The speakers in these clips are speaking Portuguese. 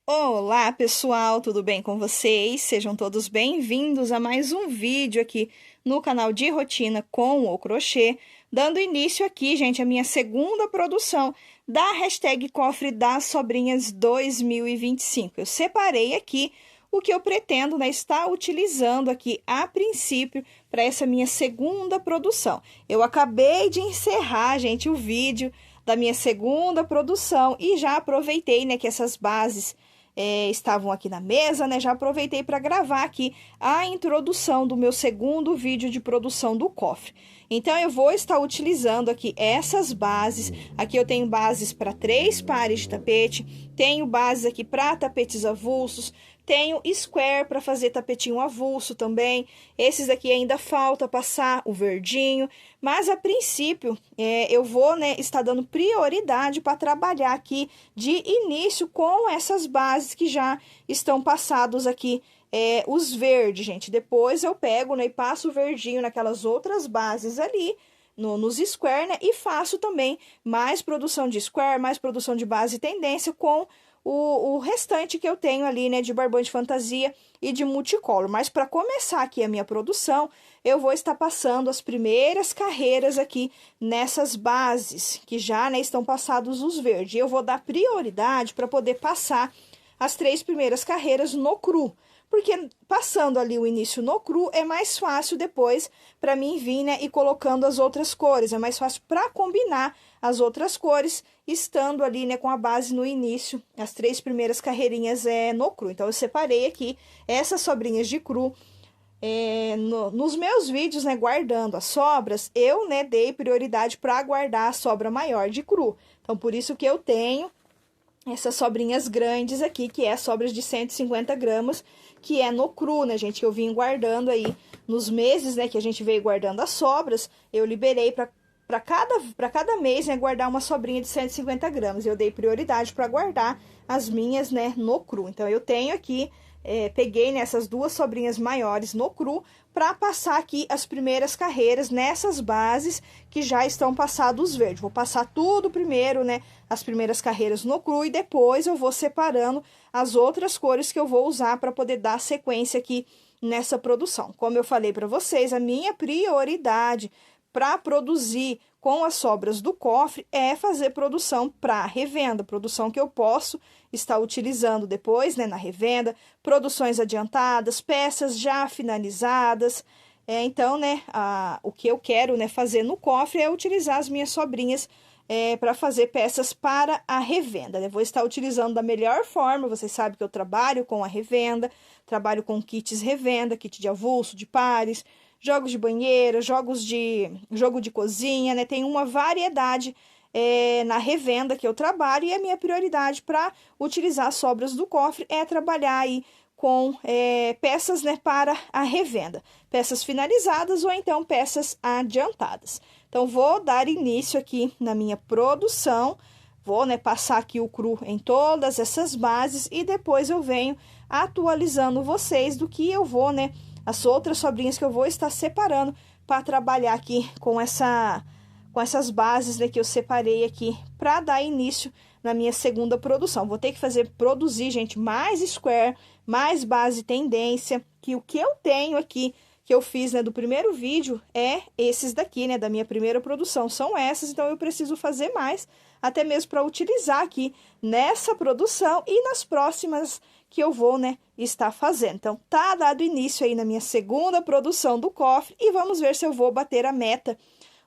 Olá, pessoal, tudo bem com vocês? Sejam todos bem-vindos a mais um vídeo aqui no canal de rotina com o crochê, dando início aqui, gente, a minha segunda produção da hashtag Cofre das Sobrinhas 2025. Eu separei aqui o que eu pretendo, né, estar utilizando aqui a princípio para essa minha segunda produção. Eu acabei de encerrar, gente, o vídeo da minha segunda produção e já aproveitei, né, que essas bases estavam aqui na mesa, né? Já aproveitei para gravar aqui a introdução do meu segundo vídeo de produção do cofre. Então, eu vou estar utilizando aqui essas bases. Aqui eu tenho bases para 3 pares de tapete, tenho bases aqui para tapetes avulsos, tenho square para fazer tapetinho avulso também. Esses aqui ainda falta passar o verdinho, mas a princípio eu vou, né, estar dando prioridade para trabalhar aqui de início com essas bases que já estão passados aqui, os verdes, gente. Depois eu pego, né, e passo o verdinho naquelas outras bases ali, nos square, né, e faço também mais produção de square, mais produção de base e tendência com o restante que eu tenho ali, né, de barbante fantasia e de multicolor. Mas para começar aqui a minha produção, eu vou estar passando as primeiras carreiras aqui nessas bases, que já, né, estão passados os verdes. Eu vou dar prioridade para poder passar as 3 primeiras carreiras no cru, porque passando ali o início no cru é mais fácil depois para mim vir, né, e colocando as outras cores, é mais fácil para combinar as outras cores, estando ali, né, com a base no início, as 3 primeiras carreirinhas no cru. Então, eu separei aqui essas sobrinhas de cru. Nos meus vídeos, né, guardando as sobras, eu, né, dei prioridade para guardar a sobra maior de cru. Então, por isso que eu tenho essas sobrinhas grandes aqui, que é sobras de 150 gramas, que é no cru, né, gente? Que eu vim guardando aí nos meses, né, que a gente veio guardando as sobras, eu liberei para cada mês, né, guardar uma sobrinha de 150 gramas. Eu dei prioridade para guardar as minhas, né, no cru. Então, eu tenho aqui, peguei nessas 2 sobrinhas maiores no cru para passar aqui as primeiras carreiras nessas bases que já estão passados verdes. Vou passar tudo primeiro, né, as primeiras carreiras no cru e depois eu vou separando as outras cores que eu vou usar para poder dar sequência aqui nessa produção. Como eu falei para vocês, a minha prioridade para produzir com as sobras do cofre é fazer produção para revenda, produção que eu posso estar utilizando depois, né, na revenda, produções adiantadas, peças já finalizadas. Então, né, o que eu quero, né, fazer no cofre é utilizar as minhas sobrinhas para fazer peças para a revenda, né? Vou estar utilizando da melhor forma. Vocês sabem que eu trabalho com a revenda, trabalho com kits revenda, kit de avulso, de pares, jogos de banheiro, jogo de cozinha, né? Tem uma variedade na revenda que eu trabalho, e a minha prioridade para utilizar as sobras do cofre é trabalhar aí com peças, né, para a revenda, peças finalizadas ou então peças adiantadas. Então, vou dar início aqui na minha produção, vou, né, passar aqui o cru em todas essas bases e depois eu venho atualizando vocês do que eu vou, né, as outras sobrinhas que eu vou estar separando para trabalhar aqui com essas bases, né, que eu separei aqui para dar início na minha segunda produção. Vou ter que produzir, gente, mais square, mais base tendência, que o que eu tenho aqui, que eu fiz, né, do primeiro vídeo, é esses daqui, né, da minha primeira produção, são essas. Então, eu preciso fazer mais, até mesmo para utilizar aqui nessa produção e nas próximas que eu vou, né, estar fazendo. Então, tá dado início aí na minha segunda produção do cofre e vamos ver se eu vou bater a meta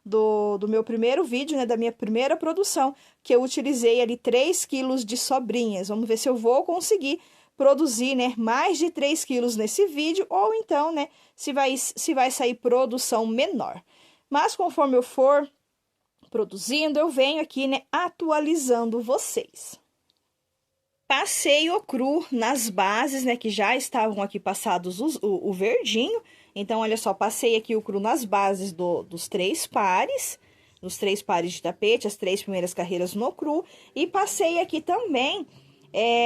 do meu primeiro vídeo, né, da minha primeira produção, que eu utilizei ali 3 quilos de sobrinhas. Vamos ver se eu vou conseguir produzir, né, mais de 3 quilos nesse vídeo, ou então, né, se vai sair produção menor. Mas conforme eu for produzindo, eu venho aqui, né, atualizando vocês. Passei o cru nas bases, né, que já estavam aqui passados o verdinho. Então, olha só, passei aqui o cru nas bases dos 3 pares, dos 3 pares de tapete, as 3 primeiras carreiras no cru. E passei aqui também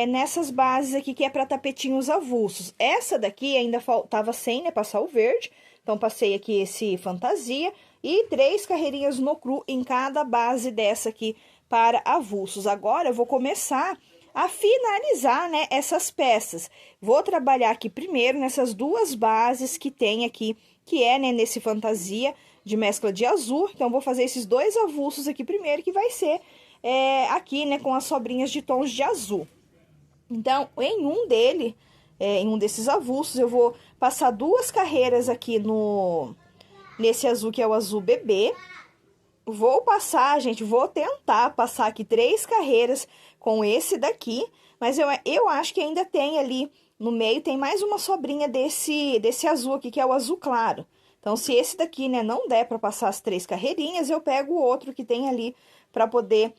nessas bases aqui que é para tapetinhos avulsos. Essa daqui ainda faltava sem, né, passar o verde. Então, passei aqui esse fantasia e 3 carreirinhas no cru em cada base dessa aqui para avulsos. Agora, eu vou começar a finalizar, né, essas peças. Vou trabalhar aqui primeiro nessas duas bases que tem aqui, que é, né, nesse fantasia de mescla de azul. Então, vou fazer esses dois avulsos aqui primeiro, que vai ser aqui, né, com as sobrinhas de tons de azul. Então, em um desses avulsos, eu vou passar duas carreiras aqui nesse azul, que é o azul bebê. Vou passar, gente, vou tentar passar aqui 3 carreiras com esse daqui, mas eu acho que ainda tem ali no meio, tem mais uma sobrinha desse azul aqui, que é o azul claro. Então, se esse daqui, né, não der para passar as 3 carreirinhas, eu pego o outro que tem ali para poder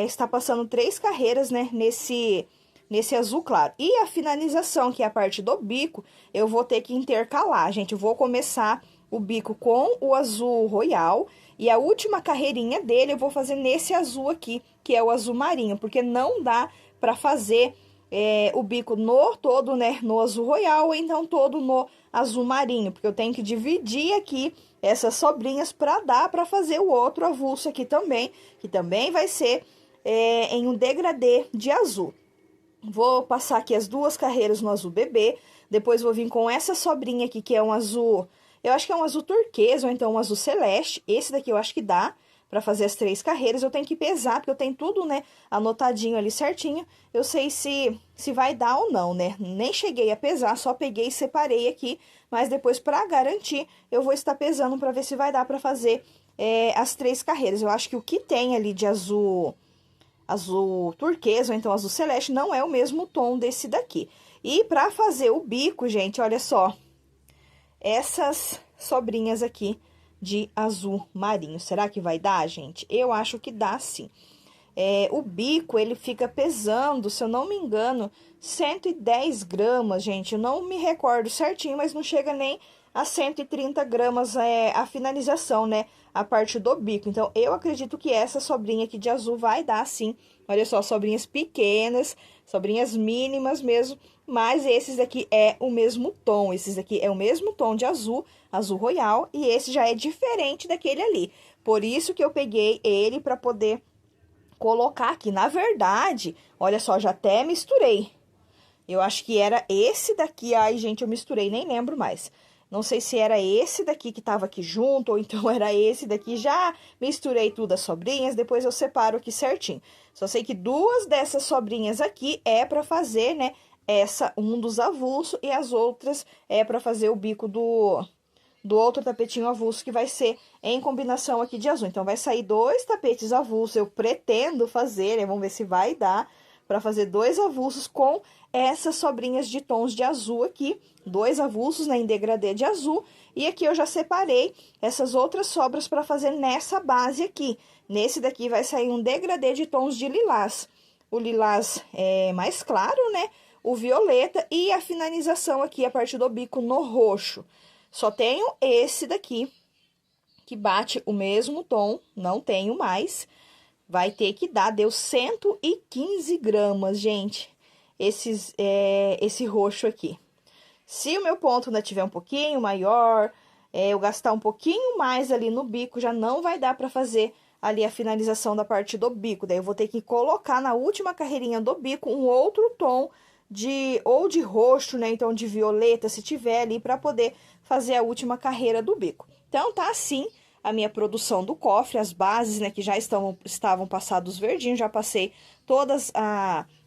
estar passando 3 carreiras, né, nesse azul claro. E a finalização, que é a parte do bico, eu vou ter que intercalar, gente. Eu vou começar o bico com o azul royal e a última carreirinha dele eu vou fazer nesse azul aqui, que é o azul marinho, porque não dá para fazer o bico todo, né, no azul royal, ou então todo no azul marinho, porque eu tenho que dividir aqui essas sobrinhas para dar para fazer o outro avulso aqui também, que também vai ser em um degradê de azul. Vou passar aqui as 2 carreiras no azul bebê, depois vou vir com essa sobrinha aqui, que é um azul, eu acho que é um azul turquesa, ou então um azul celeste. Esse daqui eu acho que dá pra fazer as 3 carreiras. Eu tenho que pesar, porque eu tenho tudo, né, anotadinho ali certinho. Eu sei se vai dar ou não, né? Nem cheguei a pesar, só peguei e separei aqui. Mas depois, pra garantir, eu vou estar pesando pra ver se vai dar pra fazer as 3 carreiras. Eu acho que o que tem ali de azul turquesa, ou então azul celeste, não é o mesmo tom desse daqui. E pra fazer o bico, gente, olha só, essas sobrinhas aqui de azul marinho, será que vai dar, gente? Eu acho que dá, sim. O bico, ele fica pesando, se eu não me engano, 110 gramas, gente. Eu não me recordo certinho, mas não chega nem a 130 gramas a finalização, né? A parte do bico. Então, eu acredito que essa sobrinha aqui de azul vai dar, sim. Olha só, sobrinhas pequenas, sobrinhas mínimas mesmo. Mas esses daqui é o mesmo tom. Esses aqui é o mesmo tom de azul, azul royal. E esse já é diferente daquele ali. Por isso que eu peguei ele para poder colocar aqui. Na verdade, olha só, já até misturei. Eu acho que era esse daqui. Ai, gente, eu misturei, nem lembro mais. Não sei se era esse daqui que tava aqui junto, ou então era esse daqui. Já misturei tudo as sobrinhas, depois eu separo aqui certinho. Só sei que 2 dessas sobrinhas aqui é pra fazer, né, um dos avulsos, e as outras é pra fazer o bico do outro tapetinho avulso, que vai ser em combinação aqui de azul. Então, vai sair 2 tapetes avulsos, eu pretendo fazer, né, vamos ver se vai dar para fazer 2 avulsos com essas sobrinhas de tons de azul aqui, 2 avulsos, né, em degradê de azul, e aqui eu já separei essas outras sobras para fazer nessa base aqui. Nesse daqui vai sair um degradê de tons de lilás. O lilás é mais claro, né, o violeta, e a finalização aqui, a parte do bico, no roxo. Só tenho esse daqui, que bate o mesmo tom, não tenho mais. Vai ter que dar, deu 115 gramas, gente, esse roxo aqui. Se o meu ponto ainda tiver um pouquinho maior, eu gastar um pouquinho mais ali no bico, já não vai dar para fazer ali a finalização da parte do bico. Daí eu vou ter que colocar na última carreirinha do bico um outro tom ou de roxo, né? Então, de violeta, se tiver ali, para poder fazer a última carreira do bico. Então, tá assim a minha produção do cofre, as bases, né, que já estavam passados verdinhos, já passei todas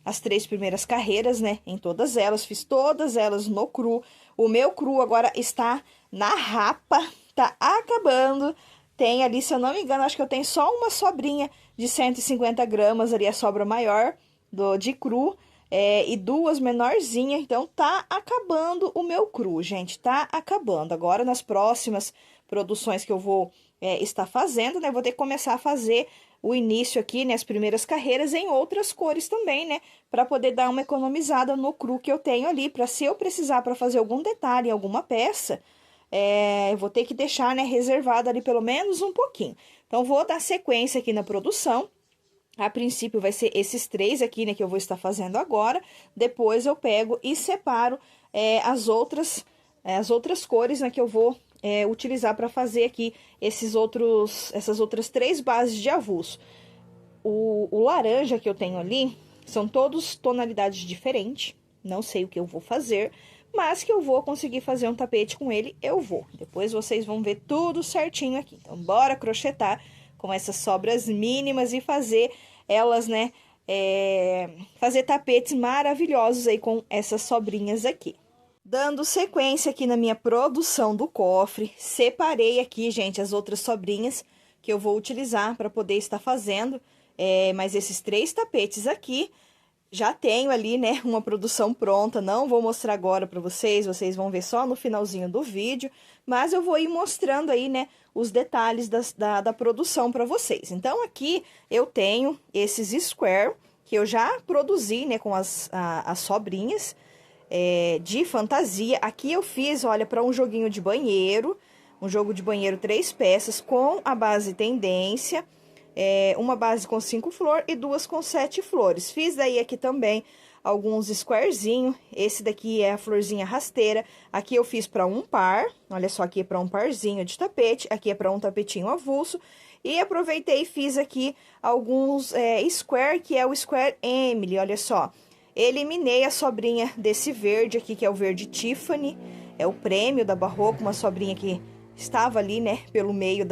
as 3 primeiras carreiras, né, em todas elas, fiz todas elas no cru. O meu cru agora está na rapa, tá acabando. Tem ali, se eu não me engano, acho que eu tenho só uma sobrinha de 150 gramas ali, a sobra maior de cru, e 2 menorzinhas. Então, tá acabando o meu cru, gente, tá acabando. Agora, nas próximas produções que eu vou estar fazendo, né, vou ter que começar a fazer o início aqui, né, as primeiras carreiras em outras cores também, né, para poder dar uma economizada no cru que eu tenho ali, para se eu precisar para fazer algum detalhe em alguma peça, eu vou ter que deixar, né, reservado ali pelo menos um pouquinho. Então, vou dar sequência aqui na produção. A princípio, vai ser esses 3 aqui, né, que eu vou estar fazendo agora. Depois, eu pego e separo as outras cores, né, que eu vou utilizar para fazer aqui essas outras 3 bases de avulso. O laranja que eu tenho ali, São todos tonalidades diferentes, não sei o que eu vou fazer, mas que eu vou conseguir fazer um tapete com ele, eu vou. Depois vocês vão ver tudo certinho aqui. Então, bora crochetar com essas sobras mínimas e fazer elas, né, fazer tapetes maravilhosos aí com essas sobrinhas aqui. Dando sequência aqui na minha produção do cofre, separei aqui, gente, as outras sobrinhas que eu vou utilizar para poder estar fazendo, mas esses 3 tapetes aqui, já tenho ali, né, uma produção pronta, não vou mostrar agora para vocês vão ver só no finalzinho do vídeo, mas eu vou ir mostrando aí, né, os detalhes da produção para vocês. Então, aqui eu tenho esses square, que eu já produzi, né, com as sobrinhas, de fantasia. Aqui eu fiz, olha, para um joguinho de banheiro, um jogo de banheiro 3 peças com a base tendência, uma base com 5 flores e 2 com 7 flores. Fiz daí aqui também alguns squarezinhos. Esse daqui é a florzinha rasteira. Aqui eu fiz para um par, olha só, aqui é para um parzinho de tapete, aqui é para um tapetinho avulso. E aproveitei e fiz aqui alguns square, que é o Square Emily, olha só. Eliminei a sobrinha desse verde aqui, que é o verde Tiffany, é o prêmio da Barroco, uma sobrinha que estava ali, né, pelo meio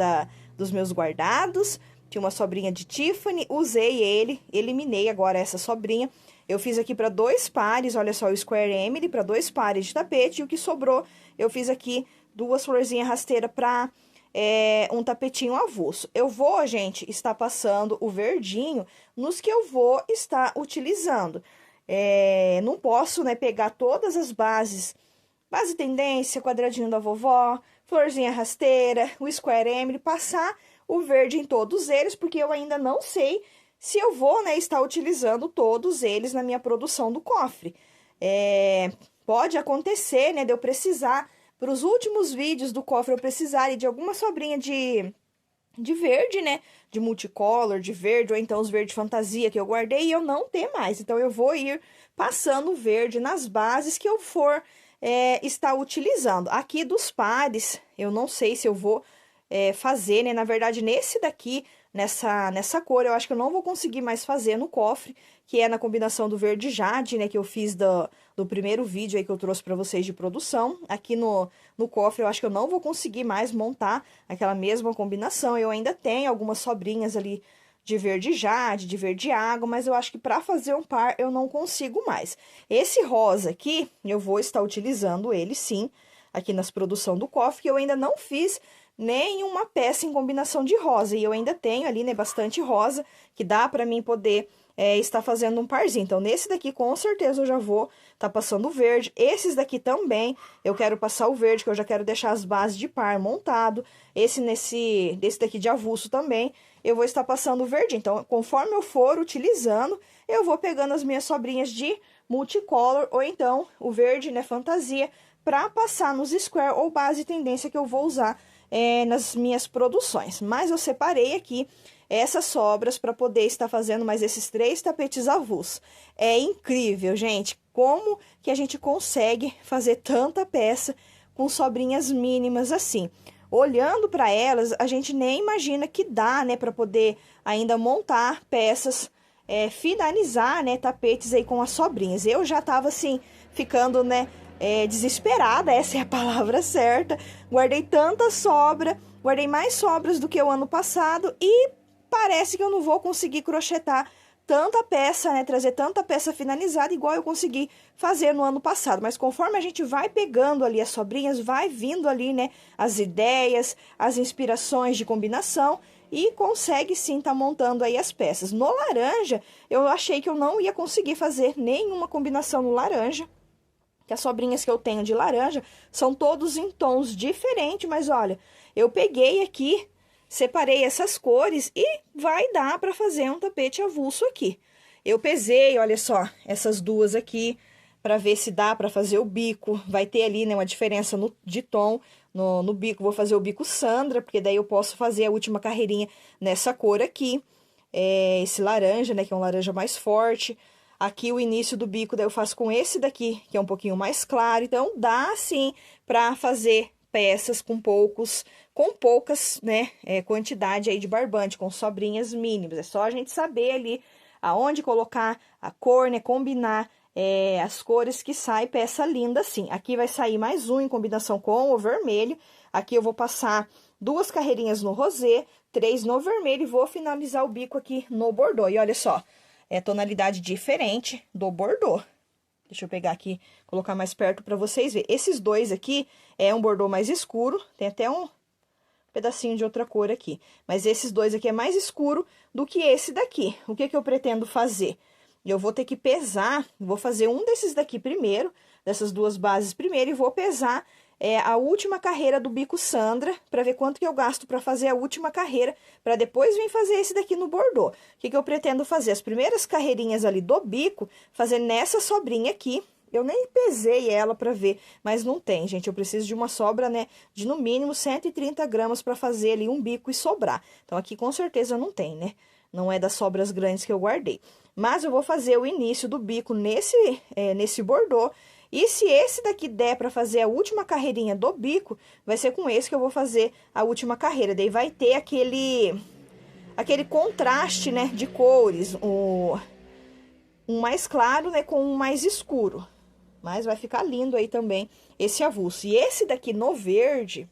dos meus guardados. Tinha uma sobrinha de Tiffany, usei ele, eliminei agora essa sobrinha. Eu fiz aqui para 2 pares, olha só, o Square Emily, para 2 pares de tapete. E o que sobrou, eu fiz aqui 2 florzinhas rasteiras para um tapetinho avulso. Eu vou, gente, estar passando o verdinho nos que eu vou estar utilizando. Não posso, né, pegar todas as bases, base tendência, quadradinho da vovó, florzinha rasteira, o Square Emily, passar o verde em todos eles, porque eu ainda não sei se eu vou, né, estar utilizando todos eles na minha produção do cofre. Pode acontecer, né, de eu precisar, para os últimos vídeos do cofre, eu precisar de alguma sobrinha de verde, né, de multicolor, de verde, ou então os verde fantasia que eu guardei e eu não ter mais. Então, eu vou ir passando o verde nas bases que eu for estar utilizando. Aqui dos pares, eu não sei se eu vou fazer, né, na verdade, nesse daqui, nessa cor, eu acho que eu não vou conseguir mais fazer no cofre, que é na combinação do verde jade, né, que eu fiz do primeiro vídeo aí que eu trouxe pra vocês de produção. Aqui no cofre eu acho que eu não vou conseguir mais montar aquela mesma combinação. Eu ainda tenho algumas sobrinhas ali de verde jade, de verde água, mas eu acho que para fazer um par eu não consigo mais. Esse rosa aqui, eu vou estar utilizando ele sim, aqui nas produção do cofre, que eu ainda não fiz nenhuma peça em combinação de rosa. E eu ainda tenho ali, né, bastante rosa, que dá pra mim poder estar fazendo um parzinho. Então, nesse daqui, com certeza, eu já vou tá passando o verde. Esses daqui também, eu quero passar o verde, que eu já quero deixar as bases de par montado. Desse daqui de avulso também, eu vou estar passando o verde. Então, conforme eu for utilizando, eu vou pegando as minhas sobrinhas de multicolor, ou então o verde, né, fantasia, pra passar nos square ou base tendência que eu vou usar nas minhas produções. Mas eu separei aqui essas sobras para poder estar fazendo mais esses 3 tapetes avulsos. É incrível, gente, como que a gente consegue fazer tanta peça com sobrinhas mínimas assim. Olhando para elas, a gente nem imagina que dá, né, para poder ainda montar peças, finalizar, né, tapetes aí com as sobrinhas. Eu já tava assim, ficando, né, desesperada, essa é a palavra certa. Guardei tanta sobra, guardei mais sobras do que o ano passado e parece que eu não vou conseguir crochetar tanta peça, né, trazer tanta peça finalizada igual eu consegui fazer no ano passado. Mas conforme a gente vai pegando ali as sobrinhas, vai vindo ali, né, as ideias, as inspirações de combinação e consegue sim estar montando aí as peças. No laranja, eu achei que eu não ia conseguir fazer nenhuma combinação no laranja, que as sobrinhas que eu tenho de laranja são todos em tons diferentes, mas olha, eu peguei aqui, separei essas cores e vai dar para fazer um tapete avulso aqui. Eu pesei, olha só, essas duas aqui, para ver se dá para fazer o bico. Vai ter ali, né, uma diferença de tom no bico. Vou fazer o bico Sandra, porque daí eu posso fazer a última carreirinha nessa cor aqui. Esse laranja, né, que é um laranja mais forte. Aqui o início do bico, daí eu faço com esse daqui, que é um pouquinho mais claro. Então, dá sim para fazer peças com poucas, né, quantidade aí de barbante, com sobrinhas mínimas. É só a gente saber ali aonde colocar a cor, né? Combinar as cores que sai peça linda assim. Aqui vai sair mais um em combinação com o vermelho. Aqui eu vou passar 2 carreirinhas no rosé, 3 no vermelho e vou finalizar o bico aqui no bordô. E olha só, é tonalidade diferente do bordô. Deixa eu pegar aqui, colocar mais perto para vocês verem. Esses dois aqui é um bordô mais escuro, tem até um pedacinho de outra cor aqui. Mas esses dois aqui é mais escuro do que esse daqui. O que que eu pretendo fazer? Eu vou ter que pesar, vou fazer um desses daqui primeiro, dessas 2 bases primeiro, e vou pesar a última carreira do bico Sandra, para ver quanto que eu gasto para fazer a última carreira, para depois vir fazer esse daqui no bordô. O que que eu pretendo fazer? As primeiras carreirinhas ali do bico, fazer nessa sobrinha aqui. Eu nem pesei ela para ver, mas não tem, gente. Eu preciso de uma sobra, né, de no mínimo 130 gramas para fazer ali um bico e sobrar. Então, aqui com certeza não tem, né? Não é das sobras grandes que eu guardei. Mas eu vou fazer o início do bico nesse bordô. E se esse daqui der para fazer a última carreirinha do bico, vai ser com esse que eu vou fazer a última carreira. Daí vai ter aquele contraste, né, de cores, um mais claro, né, com um mais escuro. Mas vai ficar lindo aí também esse avulso. E esse daqui no verde,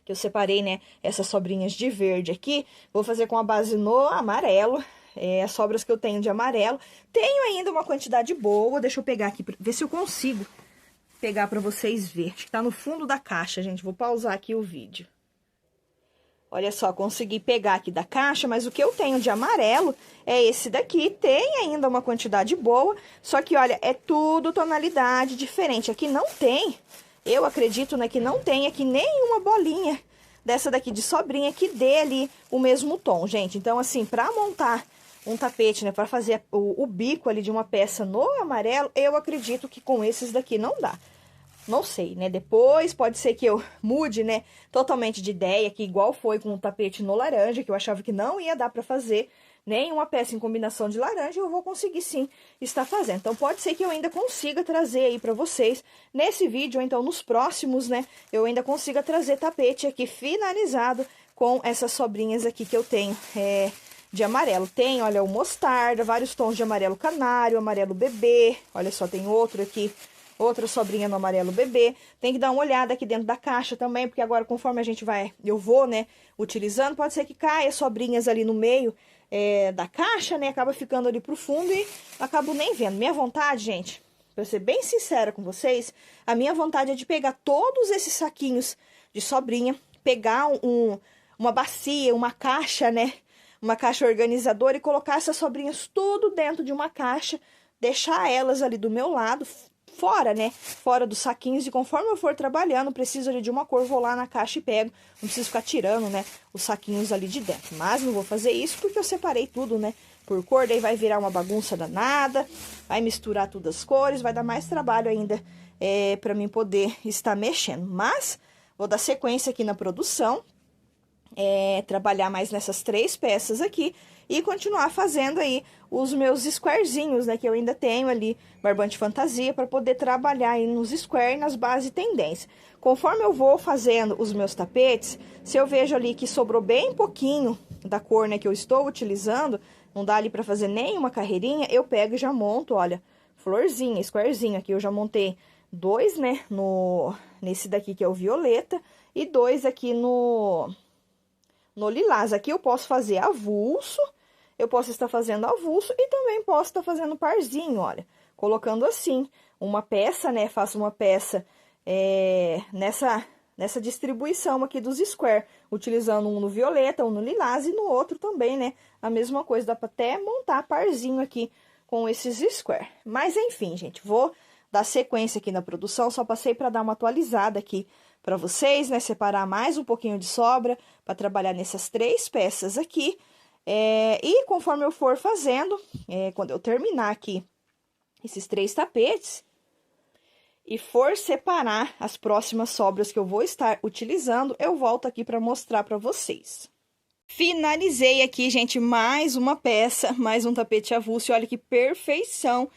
que eu separei, né, essas sobrinhas de verde aqui, vou fazer com a base no amarelo. As sobras que eu tenho de amarelo. Tenho ainda uma quantidade boa, deixa eu pegar aqui, ver se eu consigo pegar pra vocês verem. Acho que tá no fundo da caixa, gente, vou pausar aqui o vídeo. Olha só, consegui pegar aqui da caixa, mas o que eu tenho de amarelo é esse daqui. Tem ainda uma quantidade boa, só que, olha, é tudo tonalidade diferente. Aqui não tem, eu acredito, né, que não tem aqui nenhuma bolinha dessa daqui de sobrinha que dê ali o mesmo tom, gente. Então, assim, pra montar um tapete, né, para fazer o bico ali de uma peça no amarelo, eu acredito que com esses daqui não dá. Não sei, né, depois pode ser que eu mude, né, totalmente de ideia, que igual foi com o tapete no laranja, que eu achava que não ia dar para fazer nenhuma peça em combinação de laranja, eu vou conseguir sim estar fazendo. Então, pode ser que eu ainda consiga trazer aí para vocês, nesse vídeo, ou então nos próximos, né, eu ainda consiga trazer tapete aqui finalizado com essas sobrinhas aqui que eu tenho, de amarelo. Tem, olha, o mostarda, vários tons de amarelo canário, amarelo bebê. Olha só, tem outro aqui, outra sobrinha no amarelo bebê. Tem que dar uma olhada aqui dentro da caixa também, porque agora conforme eu vou, né, utilizando, pode ser que caia sobrinhas ali no meio da caixa, né, acaba ficando ali pro fundo e acabo nem vendo. Minha vontade, gente, pra ser bem sincera com vocês, a minha vontade é de pegar todos esses saquinhos de sobrinha, pegar uma bacia, uma caixa, né, uma caixa organizadora e colocar essas sobrinhas tudo dentro de uma caixa, deixar elas ali do meu lado, fora, né, fora dos saquinhos, e conforme eu for trabalhando, preciso ali de uma cor, vou lá na caixa e pego, não preciso ficar tirando, né, os saquinhos ali de dentro. Mas não vou fazer isso porque eu separei tudo, né, por cor, daí vai virar uma bagunça danada, vai misturar todas as cores, vai dar mais trabalho ainda pra mim poder estar mexendo. Mas vou dar sequência aqui na produção, trabalhar mais nessas 3 peças aqui e continuar fazendo aí os meus squarezinhos, né, que eu ainda tenho ali, barbante fantasia, para poder trabalhar aí nos square e nas bases tendência. Conforme eu vou fazendo os meus tapetes, se eu vejo ali que sobrou bem pouquinho da cor, né, que eu estou utilizando, não dá ali para fazer nenhuma carreirinha, eu pego e já monto, olha, florzinha, squarezinho. Aqui eu já montei 2, né, nesse daqui que é o violeta, e 2 aqui no lilás. Aqui eu posso fazer avulso, eu posso estar fazendo avulso e também posso estar fazendo parzinho, olha. Colocando assim, uma peça, né, faço uma peça nessa distribuição aqui dos square, utilizando um no violeta, um no lilás e no outro também, né, a mesma coisa. Dá pra até montar parzinho aqui com esses square. Mas enfim, gente, vou dar sequência aqui na produção, só passei para dar uma atualizada aqui para vocês, né, separar mais um pouquinho de sobra para trabalhar nessas 3 peças aqui, e conforme eu for fazendo, quando eu terminar aqui esses 3 tapetes e for separar as próximas sobras que eu vou estar utilizando, eu volto aqui para mostrar para vocês. Finalizei aqui, gente, mais uma peça, mais um tapete avulso, e olha que perfeição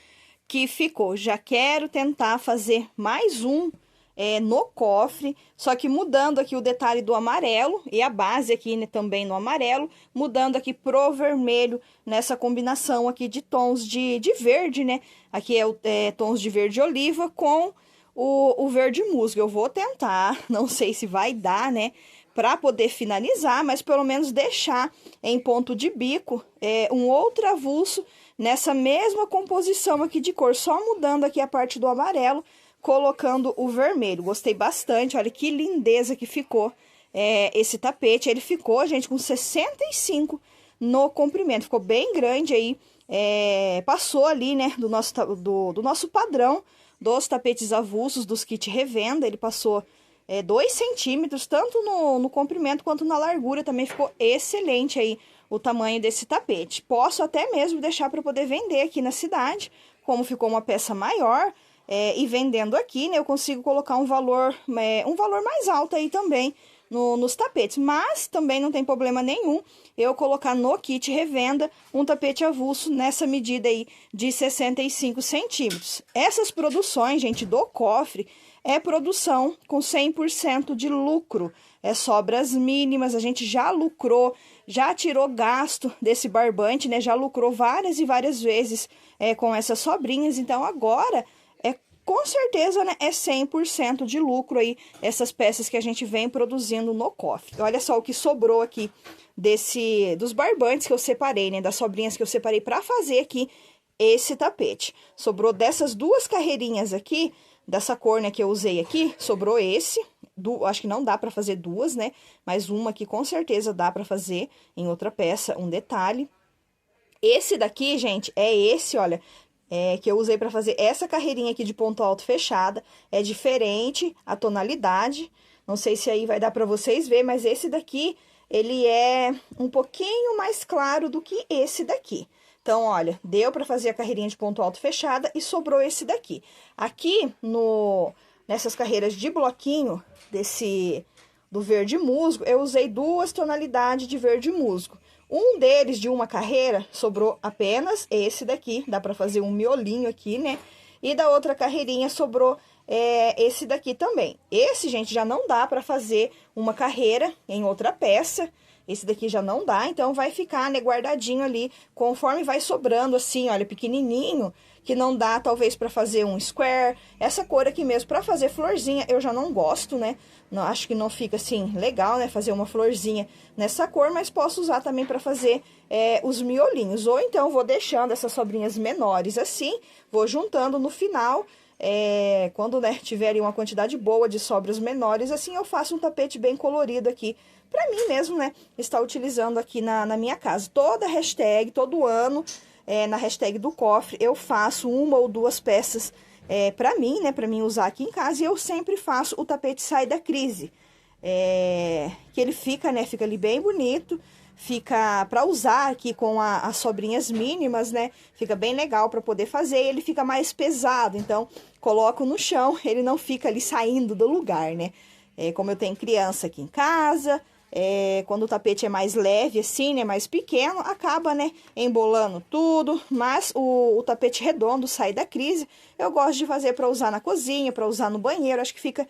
que ficou. Já quero tentar fazer mais um no cofre, só que mudando aqui o detalhe do amarelo e a base aqui, né, também no amarelo, mudando aqui pro vermelho, nessa combinação aqui de tons de verde, né? Aqui tons de verde oliva com o verde musgo. Eu vou tentar, não sei se vai dar, né, para poder finalizar, mas pelo menos deixar em ponto de bico um outro avulso nessa mesma composição aqui de cor, só mudando aqui a parte do amarelo, colocando o vermelho. Gostei bastante, olha que lindeza que ficou esse tapete. Ele ficou, gente, com 65 no comprimento, ficou bem grande aí, passou ali, né, do nosso padrão dos tapetes avulsos, dos kit revenda. Ele passou 2 centímetros, tanto no comprimento quanto na largura, também ficou excelente aí o tamanho desse tapete. Posso até mesmo deixar para poder vender aqui na cidade, como ficou uma peça maior, e vendendo aqui, né, eu consigo colocar um valor mais alto aí também nos tapetes, mas também não tem problema nenhum eu colocar no kit revenda um tapete avulso nessa medida aí de 65 centímetros. Essas produções, gente, do cofre, é produção com 100% de lucro, sobras mínimas, a gente já lucrou, já tirou gasto desse barbante, né, já lucrou várias e várias vezes com essas sobrinhas, então agora com certeza, né, é 100% de lucro aí, essas peças que a gente vem produzindo no cofre. Olha só o que sobrou aqui dos barbantes que eu separei, né, das sobrinhas que eu separei para fazer aqui esse tapete. Sobrou dessas 2 carreirinhas aqui, dessa cor, né, que eu usei aqui, sobrou esse. Acho que não dá para fazer 2, né, mas uma aqui com certeza dá para fazer em outra peça, um detalhe. Esse daqui, gente, é esse, olha, que eu usei para fazer essa carreirinha aqui de ponto alto fechada. É diferente a tonalidade, não sei se aí vai dar para vocês ver, mas esse daqui, ele é um pouquinho mais claro do que esse daqui. Então, olha, deu para fazer a carreirinha de ponto alto fechada e sobrou esse daqui. Aqui, nessas carreiras de bloquinho, do verde musgo, eu usei 2 tonalidades de verde musgo. Um deles, de uma carreira, sobrou apenas esse daqui, dá pra fazer um miolinho aqui, né? E da outra carreirinha sobrou esse daqui também. Esse, gente, já não dá pra fazer uma carreira em outra peça. Esse daqui já não dá, então vai ficar, né, guardadinho ali, conforme vai sobrando assim, olha, pequenininho, que não dá, talvez, pra fazer um square. Essa cor aqui mesmo, pra fazer florzinha, eu já não gosto, né? Não, acho que não fica, assim, legal, né, fazer uma florzinha nessa cor, mas posso usar também pra fazer os miolinhos. Ou então, vou deixando essas sobrinhas menores assim, vou juntando no final. Quando, né, tiver ali uma quantidade boa de sobras menores, assim, eu faço um tapete bem colorido aqui, pra mim mesmo, né, estar utilizando aqui na minha casa. Toda hashtag, todo ano, na hashtag do cofre, eu faço 1 ou 2 peças pra mim, né, pra mim usar aqui em casa, e eu sempre faço o tapete Sai da Crise, que ele fica, né, fica ali bem bonito, fica para usar aqui com as sobrinhas mínimas, né, fica bem legal para poder fazer, ele fica mais pesado, então coloco no chão, ele não fica ali saindo do lugar, né, como eu tenho criança aqui em casa, quando o tapete é mais leve assim, né, mais pequeno, acaba, né, embolando tudo, mas o tapete redondo Sai da Crise, eu gosto de fazer para usar na cozinha, para usar no banheiro, acho que fica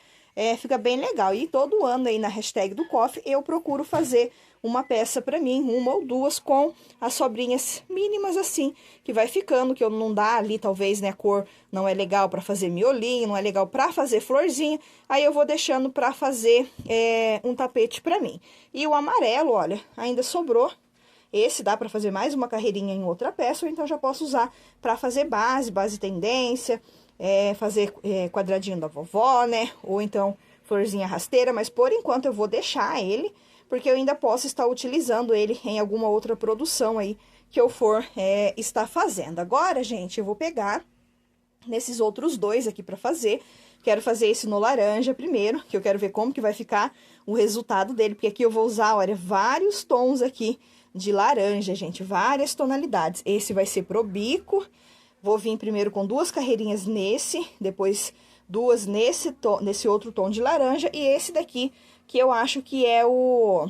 bem legal. E todo ano aí na hashtag do cofre eu procuro fazer uma peça para mim, 1 ou 2, com as sobrinhas mínimas assim, que vai ficando, que eu não dá ali, talvez, né, a cor não é legal para fazer miolinho, não é legal para fazer florzinha, aí eu vou deixando para fazer um tapete para mim. E o amarelo, olha, ainda sobrou. Esse dá para fazer mais uma carreirinha em outra peça, ou então já posso usar para fazer base tendência, fazer quadradinho da vovó, né, ou então florzinha rasteira, mas por enquanto eu vou deixar ele, porque eu ainda posso estar utilizando ele em alguma outra produção aí que eu for estar fazendo. Agora, gente, eu vou pegar nesses outros 2 aqui para fazer. Quero fazer esse no laranja primeiro, que eu quero ver como que vai ficar o resultado dele, porque aqui eu vou usar, olha, vários tons aqui de laranja, gente, várias tonalidades. Esse vai ser pro bico, vou vir primeiro com 2 carreirinhas nesse, depois 2 nesse outro tom de laranja, e esse daqui, que eu acho que é o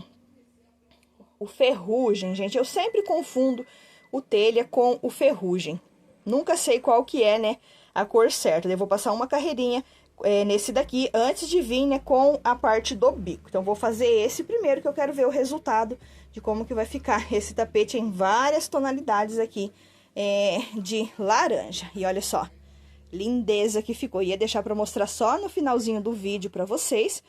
ferrugem, gente. Eu sempre confundo o telha com o ferrugem. Nunca sei qual que é, né, a cor certa. Eu vou passar uma carreirinha nesse daqui, antes de vir, né, com a parte do bico. Então, vou fazer esse primeiro, que eu quero ver o resultado de como que vai ficar esse tapete em várias tonalidades aqui de laranja. E olha só, lindeza que ficou. Ia deixar pra mostrar só no finalzinho do vídeo pra vocês.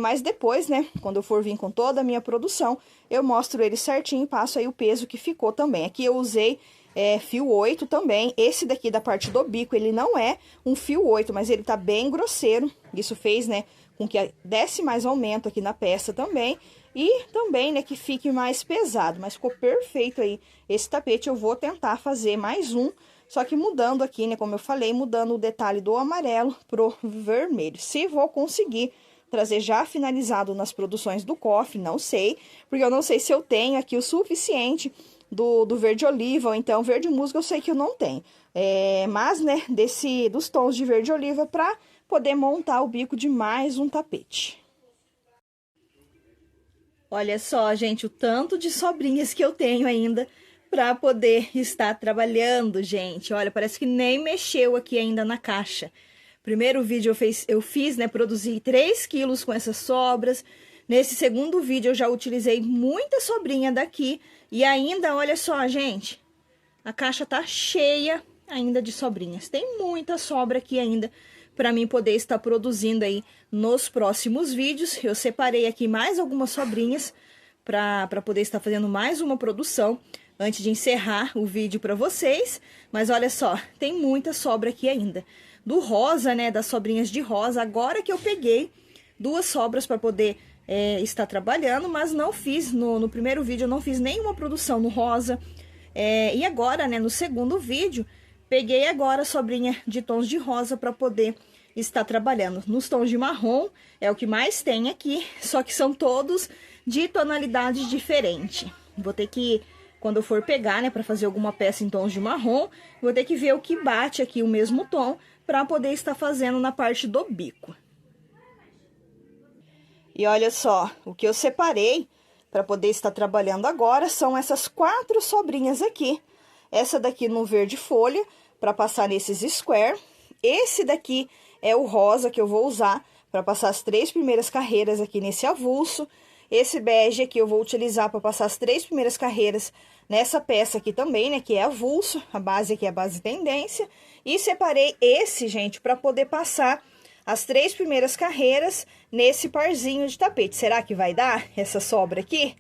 Mas depois, né, quando eu for vir com toda a minha produção, eu mostro ele certinho e passo aí o peso que ficou também. Aqui eu usei fio 8 também. Esse daqui da parte do bico, ele não é um fio 8, mas ele tá bem grosseiro. Isso fez, né, com que desse mais aumento aqui na peça também. E também, né, que fique mais pesado. Mas ficou perfeito aí esse tapete. Eu vou tentar fazer mais um, só que mudando aqui, né, como eu falei, mudando o detalhe do amarelo pro vermelho. Se vou conseguir trazer já finalizado nas produções do cofre, não sei, porque eu não sei se eu tenho aqui o suficiente do verde oliva, ou então verde musgo eu sei que eu não tenho. Mas, né, dos tons de verde oliva para poder montar o bico de mais um tapete. Olha só, gente, o tanto de sobrinhas que eu tenho ainda para poder estar trabalhando, gente. Olha, parece que nem mexeu aqui ainda na caixa. Primeiro vídeo eu fiz, né, produzi 3 quilos com essas sobras. Nesse segundo vídeo eu já utilizei muita sobrinha daqui. E ainda, olha só, gente, a caixa tá cheia ainda de sobrinhas. Tem muita sobra aqui ainda para mim poder estar produzindo aí nos próximos vídeos. Eu separei aqui mais algumas sobrinhas para poder estar fazendo mais uma produção antes de encerrar o vídeo para vocês. Mas olha só, tem muita sobra aqui ainda. Do rosa, né, das sobrinhas de rosa, agora que eu peguei 2 sobras para poder estar trabalhando, mas não fiz, no primeiro vídeo eu não fiz nenhuma produção no rosa. E agora, né, no segundo vídeo, peguei agora a sobrinha de tons de rosa para poder estar trabalhando. Nos tons de marrom é o que mais tem aqui, só que são todos de tonalidades diferentes. Vou ter que, quando eu for pegar, né, para fazer alguma peça em tons de marrom, vou ter que ver o que bate aqui o mesmo tom para poder estar fazendo na parte do bico. E olha só, o que eu separei para poder estar trabalhando agora são essas 4 sobrinhas aqui. Essa daqui no verde folha, para passar nesses square. Esse daqui é o rosa que eu vou usar para passar as 3 primeiras carreiras aqui nesse avulso. Esse bege aqui eu vou utilizar para passar as 3 primeiras carreiras nessa peça aqui também, né, que é avulso. A base aqui é a base tendência. E separei esse, gente, para poder passar as 3 primeiras carreiras nesse parzinho de tapete. Será que vai dar essa sobra aqui?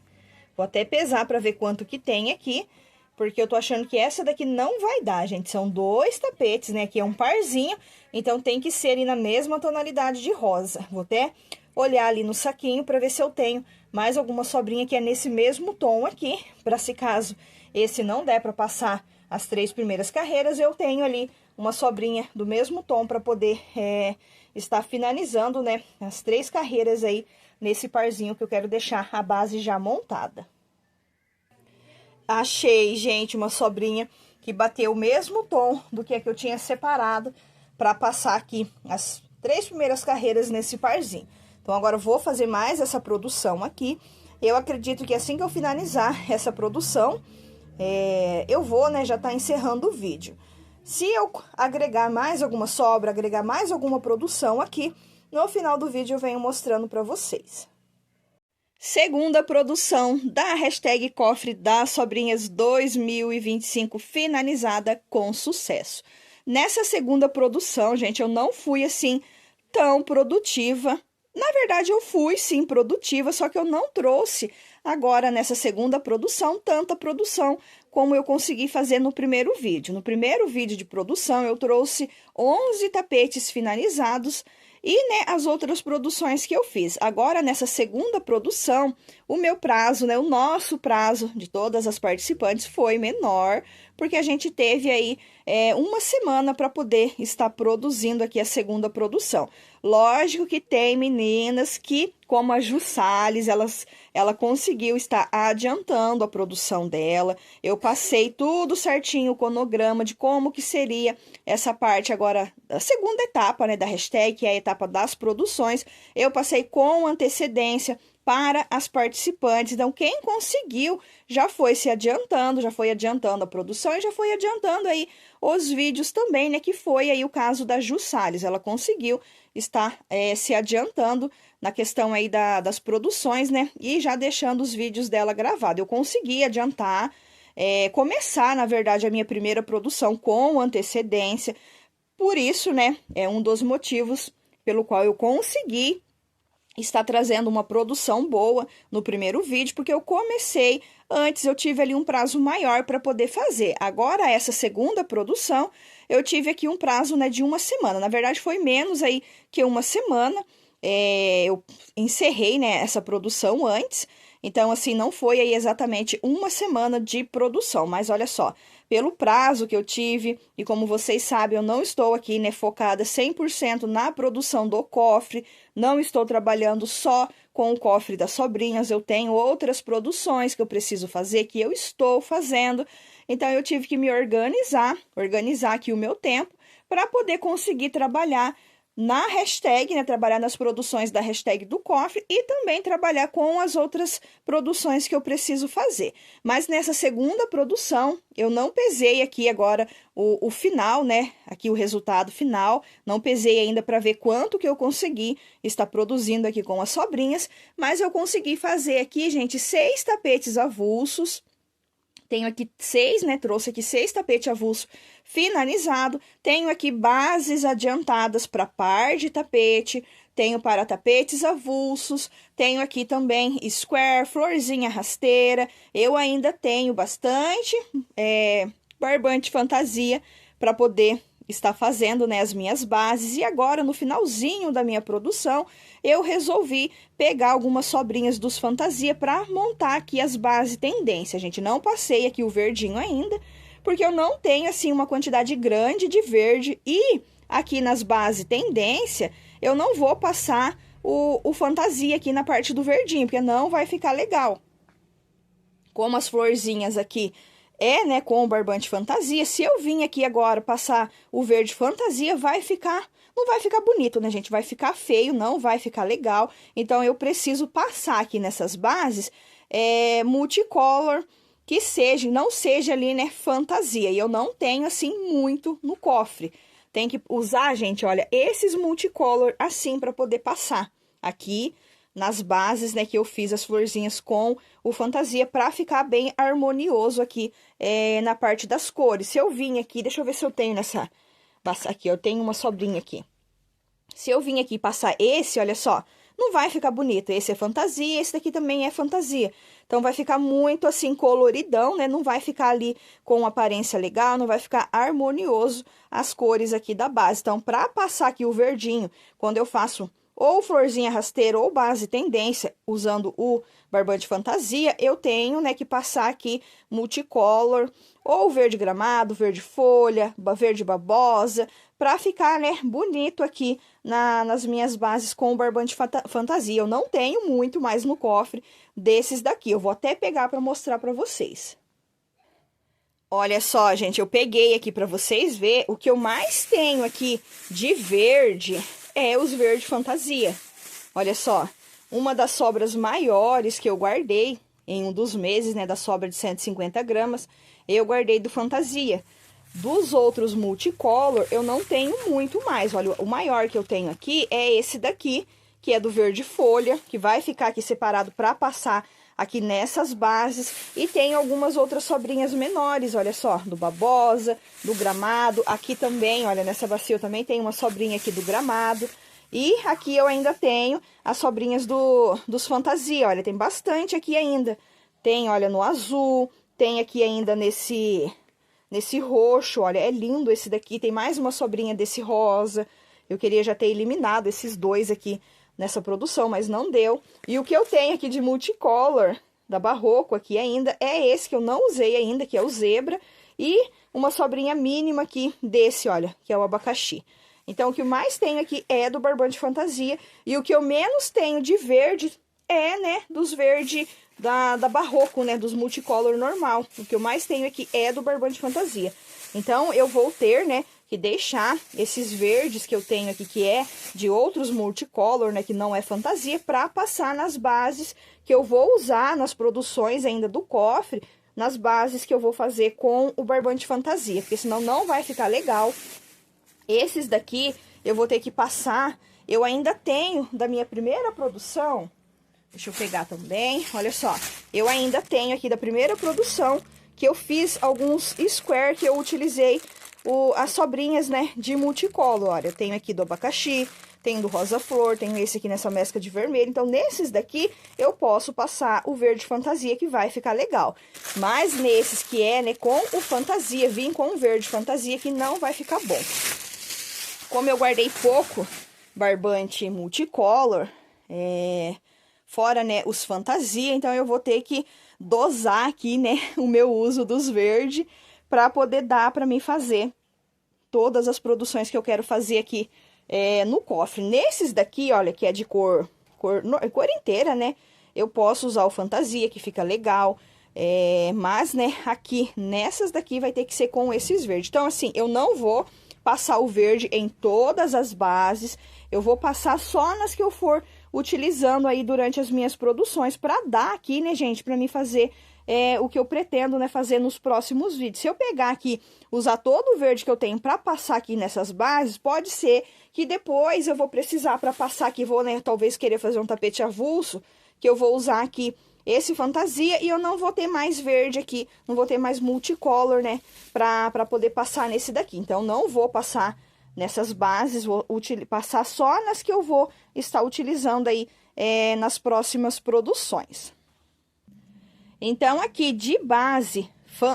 Vou até pesar para ver quanto que tem aqui, porque eu tô achando que essa daqui não vai dar, gente. São 2 tapetes, né? Aqui é um parzinho, então tem que ser ali na mesma tonalidade de rosa. Vou até olhar ali no saquinho para ver se eu tenho mais alguma sobrinha que é nesse mesmo tom aqui, para se caso esse não der para passar as 3 primeiras carreiras, eu tenho ali uma sobrinha do mesmo tom para poder estar finalizando, né, as 3 carreiras aí nesse parzinho que eu quero deixar a base já montada. Achei, gente, uma sobrinha que bateu o mesmo tom do que a que eu tinha separado para passar aqui as 3 primeiras carreiras nesse parzinho. Então, agora eu vou fazer mais essa produção aqui. Eu acredito que assim que eu finalizar essa produção, eu vou, né, já tá encerrando o vídeo. Se eu agregar mais alguma sobra, agregar mais alguma produção aqui, no final do vídeo eu venho mostrando para vocês. Segunda produção da hashtag Cofre das Sobrinhas 2025 finalizada com sucesso. Nessa segunda produção, gente, eu não fui assim tão produtiva. Na verdade, eu fui sim produtiva, só que eu não trouxe agora nessa segunda produção tanta produção como eu consegui fazer no primeiro vídeo. No primeiro vídeo de produção, eu trouxe 11 tapetes finalizados e, né, as outras produções que eu fiz. Agora, nessa segunda produção, o meu prazo, né, o nosso prazo de todas as participantes foi menor, porque a gente teve aí uma semana para poder estar produzindo aqui a segunda produção. Lógico que tem meninas que, como a Ju Salles, ela conseguiu estar adiantando a produção dela. Eu passei tudo certinho, o cronograma de como que seria essa parte agora, a segunda etapa, né, da hashtag, que é a etapa das produções. Eu passei com antecedência para as participantes. Então, quem conseguiu já foi se adiantando, já foi adiantando a produção e já foi adiantando aí os vídeos também, né? Que foi aí o caso da Ju Salles. Ela conseguiu estar se adiantando na questão aí das produções, né? E já deixando os vídeos dela gravados. Eu consegui adiantar, começar, na verdade, a minha primeira produção com antecedência. Por isso, né? É um dos motivos pelo qual eu consegui está trazendo uma produção boa no primeiro vídeo, porque eu comecei antes, eu tive ali um prazo maior para poder fazer. Agora, essa segunda produção, eu tive aqui um prazo, né, de uma semana. Na verdade, foi menos aí que uma semana. Eu encerrei, né, essa produção antes. Então, assim, não foi aí exatamente uma semana de produção, mas olha só, pelo prazo que eu tive, e como vocês sabem, eu não estou aqui, né, focada 100% na produção do cofre, não estou trabalhando só com o cofre das sobrinhas, eu tenho outras produções que eu preciso fazer, que eu estou fazendo, então eu tive que me organizar aqui o meu tempo, para poder conseguir trabalhar na hashtag, né, trabalhar nas produções da hashtag do cofre e também trabalhar com as outras produções que eu preciso fazer. Mas nessa segunda produção, eu não pesei aqui agora o final, né, aqui o resultado final, não pesei ainda para ver quanto que eu consegui estar produzindo aqui com as sobrinhas, mas eu consegui fazer aqui, gente, 6 tapetes avulsos. Tenho aqui 6, né? Trouxe aqui 6 tapetes avulso finalizado. Tenho aqui bases adiantadas para par de tapete. Tenho para tapetes avulsos. Tenho aqui também square, florzinha rasteira. Eu ainda tenho bastante barbante fantasia para poder estar fazendo, né, as minhas bases. E agora, no finalzinho da minha produção, eu resolvi pegar algumas sobrinhas dos fantasia para montar aqui as bases tendência. Gente, não passei aqui o verdinho ainda, porque eu não tenho, assim, uma quantidade grande de verde. E aqui nas bases tendência, eu não vou passar o fantasia aqui na parte do verdinho, porque não vai ficar legal. Como as florzinhas aqui né, com o barbante fantasia, se eu vim aqui agora passar o verde fantasia, não vai ficar bonito, né, gente? Vai ficar feio, não vai ficar legal. Então, eu preciso passar aqui nessas bases multicolor, que não seja ali, né, fantasia. E eu não tenho, assim, muito no cofre. Tem que usar, gente, olha, esses multicolor assim para poder passar aqui nas bases, né, que eu fiz as florzinhas com o fantasia para ficar bem harmonioso aqui na parte das cores. Se eu vim aqui, deixa eu ver se eu tenho aqui, eu tenho uma sobrinha aqui. Se eu vim aqui passar esse, olha só, não vai ficar bonito. Esse é fantasia, esse daqui também é fantasia. Então, vai ficar muito assim coloridão, né? Não vai ficar ali com aparência legal, não vai ficar harmonioso as cores aqui da base. Então, para passar aqui o verdinho, quando eu faço ou florzinha rasteira ou base tendência, usando o barbante fantasia, eu tenho, né, que passar aqui multicolor, ou verde gramado, verde folha, verde babosa, para ficar, né, bonito aqui nas minhas bases com o barbante fantasia. Eu não tenho muito mais no cofre desses daqui, eu vou até pegar para mostrar para vocês. Olha só, gente, eu peguei aqui para vocês verem, o que eu mais tenho aqui de verde os verde fantasia. Olha só, uma das sobras maiores que eu guardei em um dos meses, né, da sobra de 150 gramas, eu guardei do fantasia. Dos outros multicolor, eu não tenho muito mais. Olha, o maior que eu tenho aqui é esse daqui, que é do verde folha, que vai ficar aqui separado para passar aqui nessas bases. E tem algumas outras sobrinhas menores, olha só, do babosa, do gramado. Aqui também, olha, nessa bacia eu também tenho uma sobrinha aqui do gramado. E aqui eu ainda tenho as sobrinhas dos fantasia, olha, tem bastante aqui ainda. Tem, olha, no azul, tem aqui ainda nesse roxo, olha, é lindo esse daqui. Tem mais uma sobrinha desse rosa. Eu queria já ter eliminado esses dois aqui nessa produção, mas não deu. E o que eu tenho aqui de multicolor da Barroco aqui ainda é esse que eu não usei ainda, que é o zebra. E uma sobrinha mínima aqui desse, olha, que é o abacaxi. Então, o que eu mais tenho aqui é do barbante fantasia. E o que eu menos tenho de verde né, dos verde da Barroco, né, dos multicolor normal. O que eu mais tenho aqui é do barbante fantasia. Então, eu vou ter, né, que deixar esses verdes que eu tenho aqui, que é de outros multicolor, né, que não é fantasia, pra passar nas bases que eu vou usar nas produções ainda do cofre, nas bases que eu vou fazer com o barbante fantasia, porque senão não vai ficar legal. Esses daqui eu vou ter que passar, eu ainda tenho da minha primeira produção, deixa eu pegar também, olha só, eu ainda tenho aqui da primeira produção, que eu fiz alguns square que eu utilizei as sobrinhas, né, de multicolor. Olha, eu tenho aqui do abacaxi, tenho do rosa flor, tenho esse aqui nessa mescla de vermelho. Então, nesses daqui, eu posso passar o verde fantasia, que vai ficar legal. Mas nesses que é, né, com o fantasia, vim com o verde fantasia, que não vai ficar bom. Como eu guardei pouco barbante multicolor, fora, né, os fantasia, então eu vou ter que dosar aqui, né, o meu uso dos verdes para poder dar para mim fazer todas as produções que eu quero fazer aqui no cofre. Nesses daqui, olha, que é de cor inteira, né, eu posso usar o fantasia, que fica legal, mas, né, aqui, nessas daqui vai ter que ser com esses verdes. Então, assim, eu não vou passar o verde em todas as bases, eu vou passar só nas que eu for utilizando aí durante as minhas produções, para dar aqui, né, gente, para mim fazer o que eu pretendo, né, fazer nos próximos vídeos. Se eu pegar aqui, usar todo o verde que eu tenho para passar aqui nessas bases, pode ser que depois eu vou precisar para passar aqui, vou, né, talvez querer fazer um tapete avulso, que eu vou usar aqui esse fantasia, e eu não vou ter mais verde aqui, não vou ter mais multicolor, né, pra poder passar nesse daqui. Então, não vou passar nessas bases, vou passar só nas que eu vou estar utilizando aí nas próximas produções. Então, aqui de base,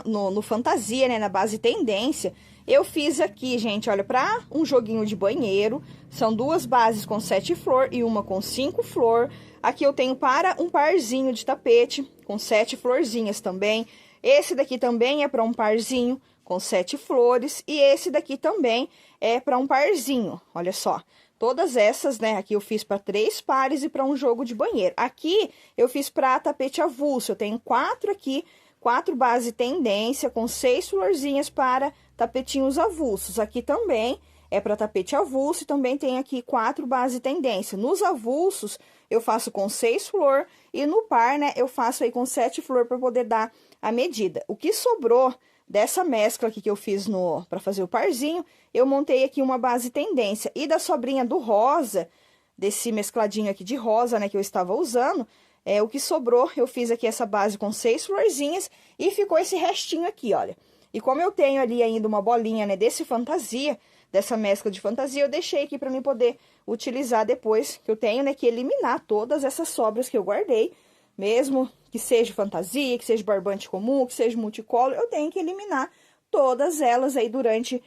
no fantasia, né, na base tendência, eu fiz aqui, gente, olha, pra um joguinho de banheiro, são 2 bases com 7 flor e uma com 5 flor. Aqui eu tenho para um parzinho de tapete, com 7 florzinhas também. Esse daqui também é para um parzinho, com 7 flores. E esse daqui também é para um parzinho, olha só. Todas essas, né, aqui eu fiz para 3 pares e para um jogo de banheiro. Aqui eu fiz para tapete avulso, eu tenho 4 aqui, 4 base tendência, com 6 florzinhas para tapetinhos avulsos. Aqui também é para tapete avulso e também tem aqui 4 base tendência. Nos avulsos, eu faço com 6 flor e no par, né, eu faço aí com 7 flor para poder dar a medida. O que sobrou dessa mescla aqui que eu fiz para fazer o parzinho, eu montei aqui uma base tendência. E da sobrinha do rosa, desse mescladinho aqui de rosa, né, que eu estava usando, o que sobrou, eu fiz aqui essa base com 6 florzinhas e ficou esse restinho aqui, olha. E como eu tenho ali ainda uma bolinha, né, desse fantasia, dessa mescla de fantasia, eu deixei aqui para mim poder utilizar depois, que eu tenho, né, que eliminar todas essas sobras que eu guardei, mesmo que seja fantasia, que seja barbante comum, que seja multicolor, eu tenho que eliminar todas elas aí durante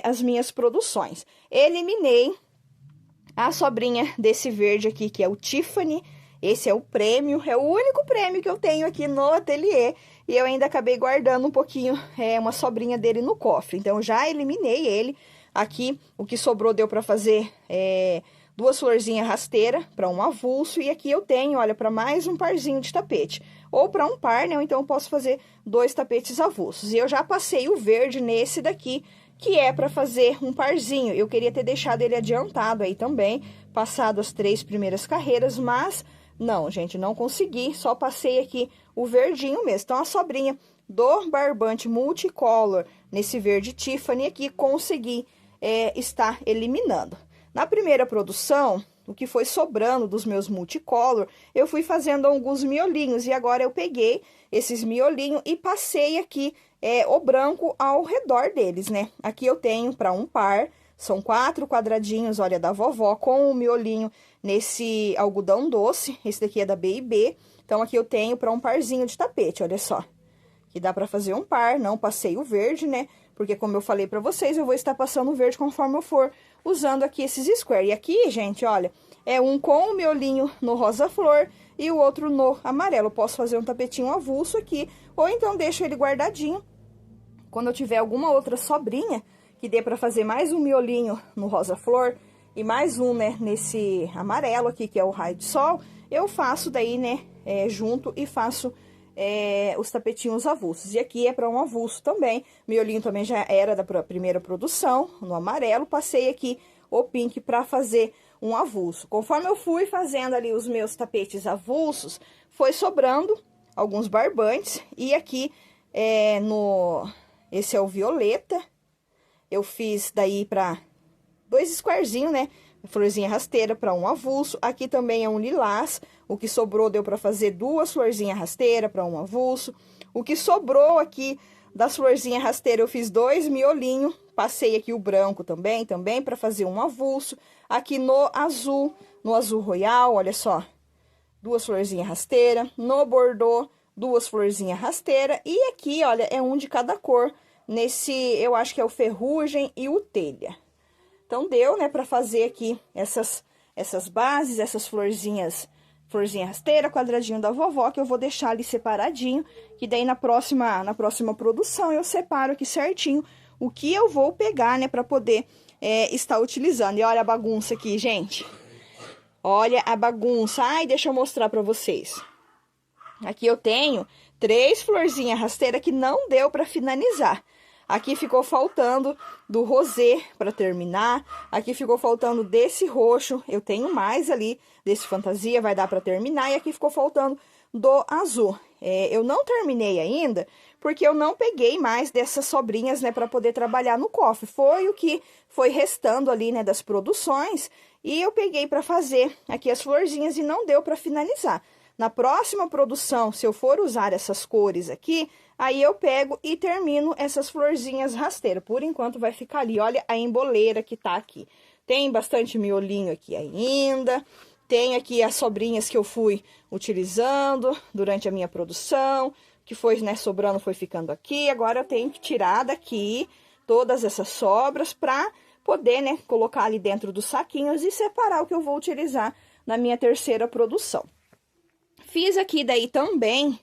as minhas produções. Eliminei a sobrinha desse verde aqui, que é o Tiffany. Esse é o prêmio, é o único prêmio que eu tenho aqui no ateliê. E eu ainda acabei guardando um pouquinho, uma sobrinha dele no cofre. Então, eu já eliminei ele. Aqui, o que sobrou deu pra fazer 2 florzinhas rasteiras para um avulso. E aqui eu tenho, olha, para mais um parzinho de tapete. Ou para um par, né? Ou então eu posso fazer 2 tapetes avulsos. E eu já passei o verde nesse daqui, que é para fazer um parzinho. Eu queria ter deixado ele adiantado aí também, passado as 3 primeiras carreiras, mas não, gente, não consegui, só passei aqui o verdinho mesmo. Então, a sobrinha do barbante multicolor nesse verde Tiffany aqui, consegui estar eliminando. Na primeira produção, o que foi sobrando dos meus multicolor, eu fui fazendo alguns miolinhos, e agora eu peguei esses miolinhos e passei aqui o branco ao redor deles, né? Aqui eu tenho para um par, são 4 quadradinhos, olha, da vovó, com o miolinho nesse algodão doce. Esse daqui é da B&B. Então, aqui eu tenho para um parzinho de tapete, olha só. Que dá para fazer um par, não passei o verde, né? Porque, como eu falei para vocês, eu vou estar passando o verde conforme eu for usando aqui esses square. E aqui, gente, olha, é um com o miolinho no rosa flor e o outro no amarelo. Eu posso fazer um tapetinho avulso aqui, ou então deixo ele guardadinho. Quando eu tiver alguma outra sobrinha, que dê para fazer mais um miolinho no rosa flor e mais um, né, nesse amarelo aqui, que é o raio de sol, eu faço daí, né, junto e faço os tapetinhos avulsos. E aqui é para um avulso também. Miolinho também já era da primeira produção, no amarelo. Passei aqui o pink para fazer um avulso. Conforme eu fui fazendo ali os meus tapetes avulsos, foi sobrando alguns barbantes. E aqui, esse é o violeta. Eu fiz daí para 2 squarezinhos, né? Florzinha rasteira para um avulso. Aqui também é um lilás. O que sobrou deu para fazer 2 florzinhas rasteiras para um avulso. O que sobrou aqui das florzinhas rasteiras eu fiz 2 miolinhos. Passei aqui o branco também para fazer um avulso. Aqui no azul royal, olha só, 2 florzinhas rasteiras. No bordô, 2 florzinhas rasteiras. E aqui, olha, é um de cada cor. Nesse, eu acho que é o ferrugem e o telha. Então, deu, né, pra fazer aqui essas bases, essas florzinha rasteira, quadradinho da vovó, que eu vou deixar ali separadinho, que daí na próxima produção eu separo aqui certinho o que eu vou pegar, né, pra poder estar utilizando. E olha a bagunça aqui, gente. Olha a bagunça. Ai, deixa eu mostrar pra vocês. Aqui eu tenho 3 florzinhas rasteiras que não deu pra finalizar. Aqui ficou faltando do rosé para terminar. Aqui ficou faltando desse roxo. Eu tenho mais ali desse fantasia, vai dar para terminar. E aqui ficou faltando do azul. Eu não terminei ainda, porque eu não peguei mais dessas sobrinhas, né, para poder trabalhar no cofre. Foi o que foi restando ali, né, das produções. E eu peguei para fazer aqui as florzinhas e não deu para finalizar. Na próxima produção, se eu for usar essas cores aqui, aí eu pego e termino essas florzinhas rasteiras. Por enquanto vai ficar ali, olha a emboleira que tá aqui. Tem bastante miolinho aqui ainda. Tem aqui as sobrinhas que eu fui utilizando durante a minha produção. Que foi, né, sobrando, foi ficando aqui. Agora eu tenho que tirar daqui todas essas sobras pra poder, né, colocar ali dentro dos saquinhos e separar o que eu vou utilizar na minha terceira produção. Fiz aqui daí também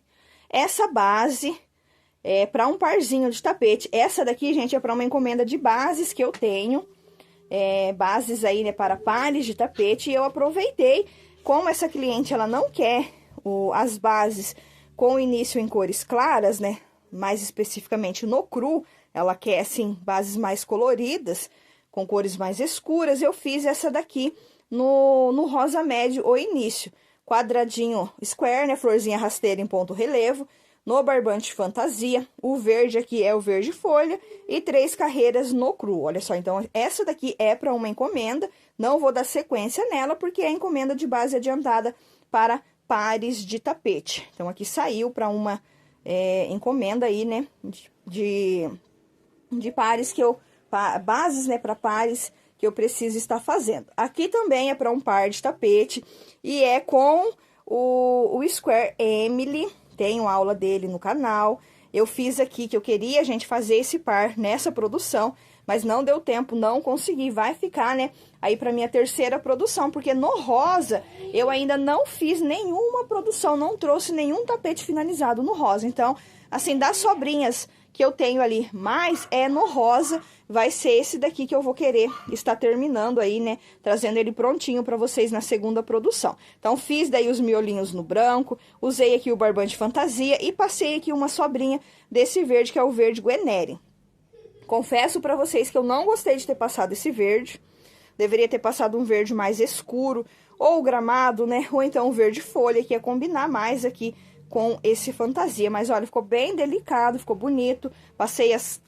essa base para um parzinho de tapete. Essa daqui, gente, é para uma encomenda de bases que eu tenho. Bases aí, né, para pares de tapete. E eu aproveitei, como essa cliente, ela não quer as bases com início em cores claras, né? Mais especificamente no cru, ela quer, assim, bases mais coloridas, com cores mais escuras. Eu fiz essa daqui no rosa médio, o início. Quadradinho square, né, florzinha rasteira em ponto relevo, no barbante fantasia, o verde aqui é o verde folha e 3 carreiras no cru, olha só. Então, essa daqui é para uma encomenda, não vou dar sequência nela, porque é encomenda de base adiantada para pares de tapete. Então, aqui saiu para uma encomenda aí, né, de pares que bases, né, para pares que eu preciso estar fazendo. Aqui também é para um par de tapete e é com o Square Emily, tenho aula dele no canal. Eu fiz aqui que eu queria, gente, fazer esse par nessa produção, mas não deu tempo, não consegui. Vai ficar, né, aí para minha terceira produção, porque no rosa eu ainda não fiz nenhuma produção, não trouxe nenhum tapete finalizado no rosa. Então, assim, das sobrinhas que eu tenho ali, mais no rosa, vai ser esse daqui que eu vou querer estar terminando aí, né, trazendo ele prontinho para vocês na segunda produção. Então, fiz daí os miolinhos no branco, usei aqui o barbante fantasia e passei aqui uma sobrinha desse verde, que é o verde Guenere. Confesso para vocês que eu não gostei de ter passado esse verde, deveria ter passado um verde mais escuro, ou gramado, né, ou então um verde folha, que ia combinar mais aqui com esse fantasia. Mas olha, ficou bem delicado, ficou bonito. Passei as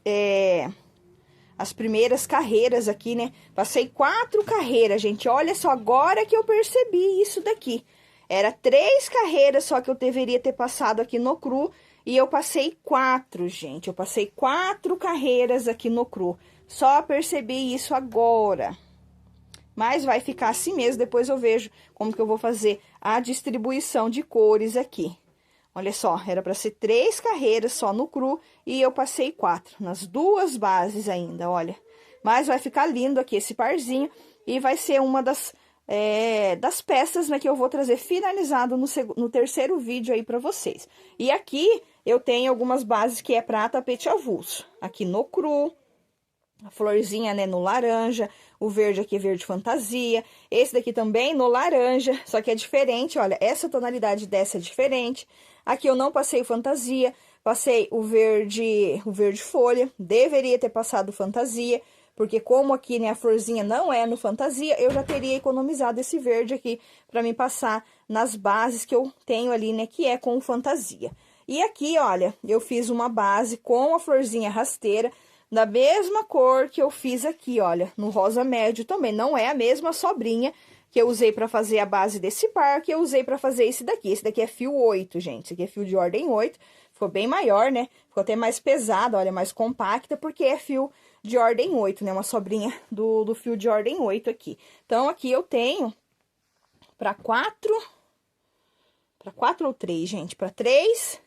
primeiras carreiras aqui, né? Passei 4 carreiras, gente. Olha só, agora que eu percebi isso daqui. Era 3 carreiras só que eu deveria ter passado aqui no cru. E eu passei 4, gente. Eu passei 4 carreiras aqui no cru. Só percebi isso agora. Mas vai ficar assim mesmo. Depois eu vejo como que eu vou fazer a distribuição de cores aqui. Olha só, era para ser 3 carreiras só no cru e eu passei 4, nas 2 bases ainda, olha. Mas vai ficar lindo aqui esse parzinho e vai ser uma das peças, né, que eu vou trazer finalizado no terceiro vídeo aí para vocês. E aqui eu tenho algumas bases que é para tapete avulso, aqui no cru, a florzinha, né, no laranja, o verde aqui é verde fantasia, esse daqui também no laranja, só que é diferente, olha, essa tonalidade dessa é diferente. Aqui eu não passei fantasia, passei o verde folha, deveria ter passado fantasia, porque como aqui, né, a florzinha não é no fantasia, eu já teria economizado esse verde aqui para me passar nas bases que eu tenho ali, né, que é com fantasia. E aqui, olha, eu fiz uma base com a florzinha rasteira, da mesma cor que eu fiz aqui, olha, no rosa médio também. Não é a mesma sobrinha que eu usei para fazer a base desse par, que eu usei para fazer esse daqui. Esse daqui é fio 8, gente. Esse aqui é fio de ordem 8. Ficou bem maior, né? Ficou até mais pesada, olha, mais compacta, porque é fio de ordem 8, né? Uma sobrinha do fio de ordem 8 aqui. Então, aqui eu tenho para 4 ou 3, gente? Para 3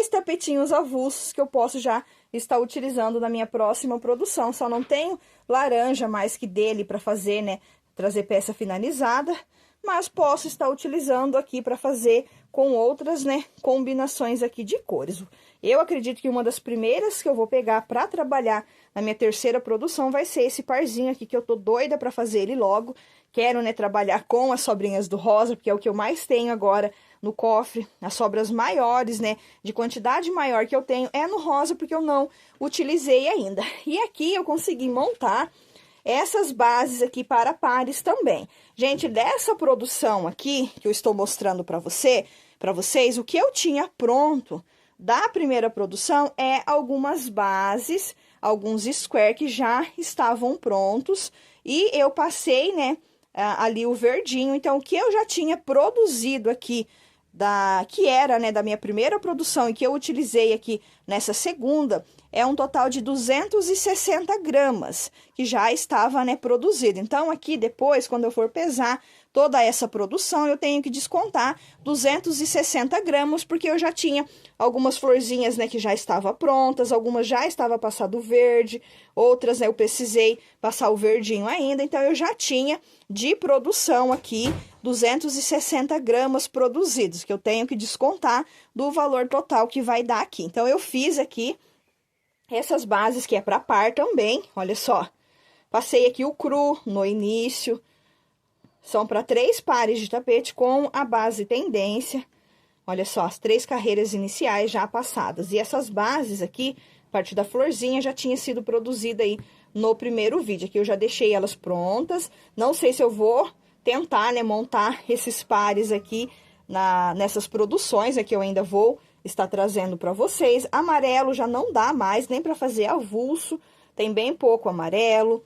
tapetinhos avulsos que eu posso já estar utilizando na minha próxima produção. Só não tenho laranja mais que dele para fazer, né? Trazer peça finalizada, mas posso estar utilizando aqui para fazer com outras, né, combinações aqui de cores. Eu acredito que uma das primeiras que eu vou pegar para trabalhar na minha terceira produção vai ser esse parzinho aqui, que eu tô doida para fazer ele logo. Quero, né, trabalhar com as sobrinhas do rosa, porque é o que eu mais tenho agora no cofre. As sobras maiores, né, de quantidade maior que eu tenho é no rosa, porque eu não utilizei ainda. E aqui eu consegui montar essas bases aqui para pares também. Gente, dessa produção aqui, que eu estou mostrando para vocês, o que eu tinha pronto da primeira produção é algumas bases, alguns square que já estavam prontos, e eu passei, né, ali o verdinho. Então, o que eu já tinha produzido aqui, que era, né, da minha primeira produção e que eu utilizei aqui nessa segunda, é um total de 260 gramas, que já estava, né, produzido. Então, aqui depois, quando eu for pesar toda essa produção, eu tenho que descontar 260 gramas, porque eu já tinha algumas florzinhas, né, que já estavam prontas, algumas já estava passado verde, outras, né, eu precisei passar o verdinho ainda. Então, eu já tinha de produção aqui 260 gramas produzidos, que eu tenho que descontar do valor total que vai dar aqui. Então, eu fiz aqui essas bases que é para par também, olha só. Passei aqui o cru no início. São para 3 pares de tapete com a base tendência. Olha só, as 3 carreiras iniciais já passadas. E essas bases aqui, a partir da florzinha, já tinha sido produzida aí no primeiro vídeo. Aqui eu já deixei elas prontas. Não sei se eu vou tentar, né, montar esses pares aqui nessas produções. Aqui eu ainda vou estar trazendo para vocês. Amarelo já não dá mais nem para fazer avulso, tem bem pouco amarelo.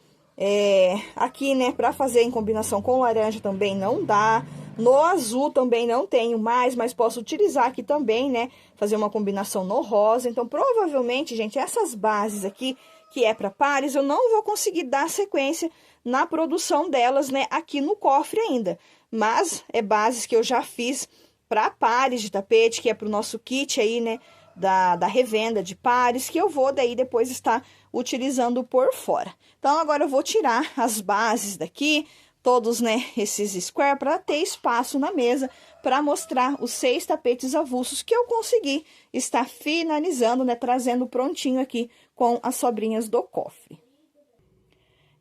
Aqui, né, para fazer em combinação com laranja também não dá. No azul também não tenho mais, mas posso utilizar aqui também, né, fazer uma combinação no rosa. Então, provavelmente, gente, essas bases aqui, que é para pares, eu não vou conseguir dar sequência na produção delas, né, aqui no cofre ainda. Mas, é bases que eu já fiz para pares de tapete, que é para o nosso kit aí, né, da revenda de pares, que eu vou daí depois estar utilizando por fora. Então, agora eu vou tirar as bases daqui, todos, né, esses square, para ter espaço na mesa para mostrar os 6 tapetes avulsos que eu consegui estar finalizando, né, trazendo prontinho aqui com as sobrinhas do cofre.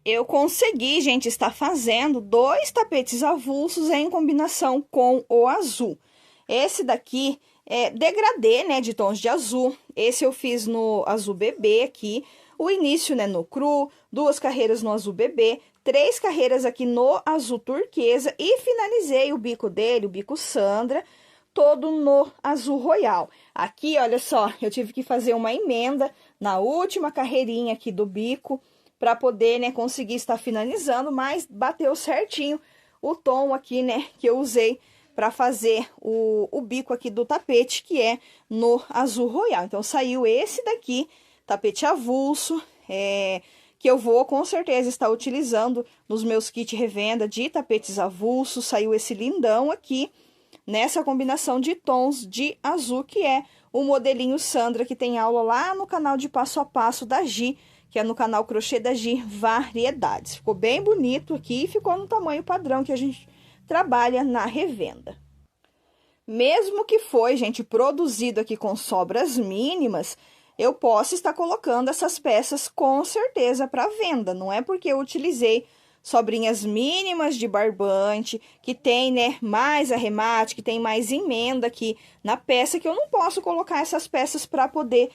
Eu consegui, gente, estar fazendo 2 tapetes avulsos em combinação com o azul. Esse daqui é degradê, né, de tons de azul. Esse eu fiz no azul bebê aqui. O início, né, no cru, 2 carreiras no azul bebê, 3 carreiras aqui no azul turquesa e finalizei o bico dele, o bico Sandra, todo no azul royal. Aqui, olha só, eu tive que fazer uma emenda na última carreirinha aqui do bico para poder, né, conseguir estar finalizando, mas bateu certinho o tom aqui, né, que eu usei para fazer o bico aqui do tapete, que é no azul royal. Então, saiu esse daqui, tapete avulso, que eu vou com certeza estar utilizando nos meus kits revenda de tapetes avulsos. Saiu esse lindão aqui, nessa combinação de tons de azul, que é o modelinho Sandra, que tem aula lá no canal de passo a passo da Gi, que é no canal Crochê da Gi Variedades. Ficou bem bonito aqui e ficou no tamanho padrão que a gente trabalha na revenda. Mesmo que foi, gente, produzido aqui com sobras mínimas, eu posso estar colocando essas peças com certeza para venda. Não é porque eu utilizei sobrinhas mínimas de barbante, que tem, né, mais arremate, que tem mais emenda aqui na peça, que eu não posso colocar essas peças para poder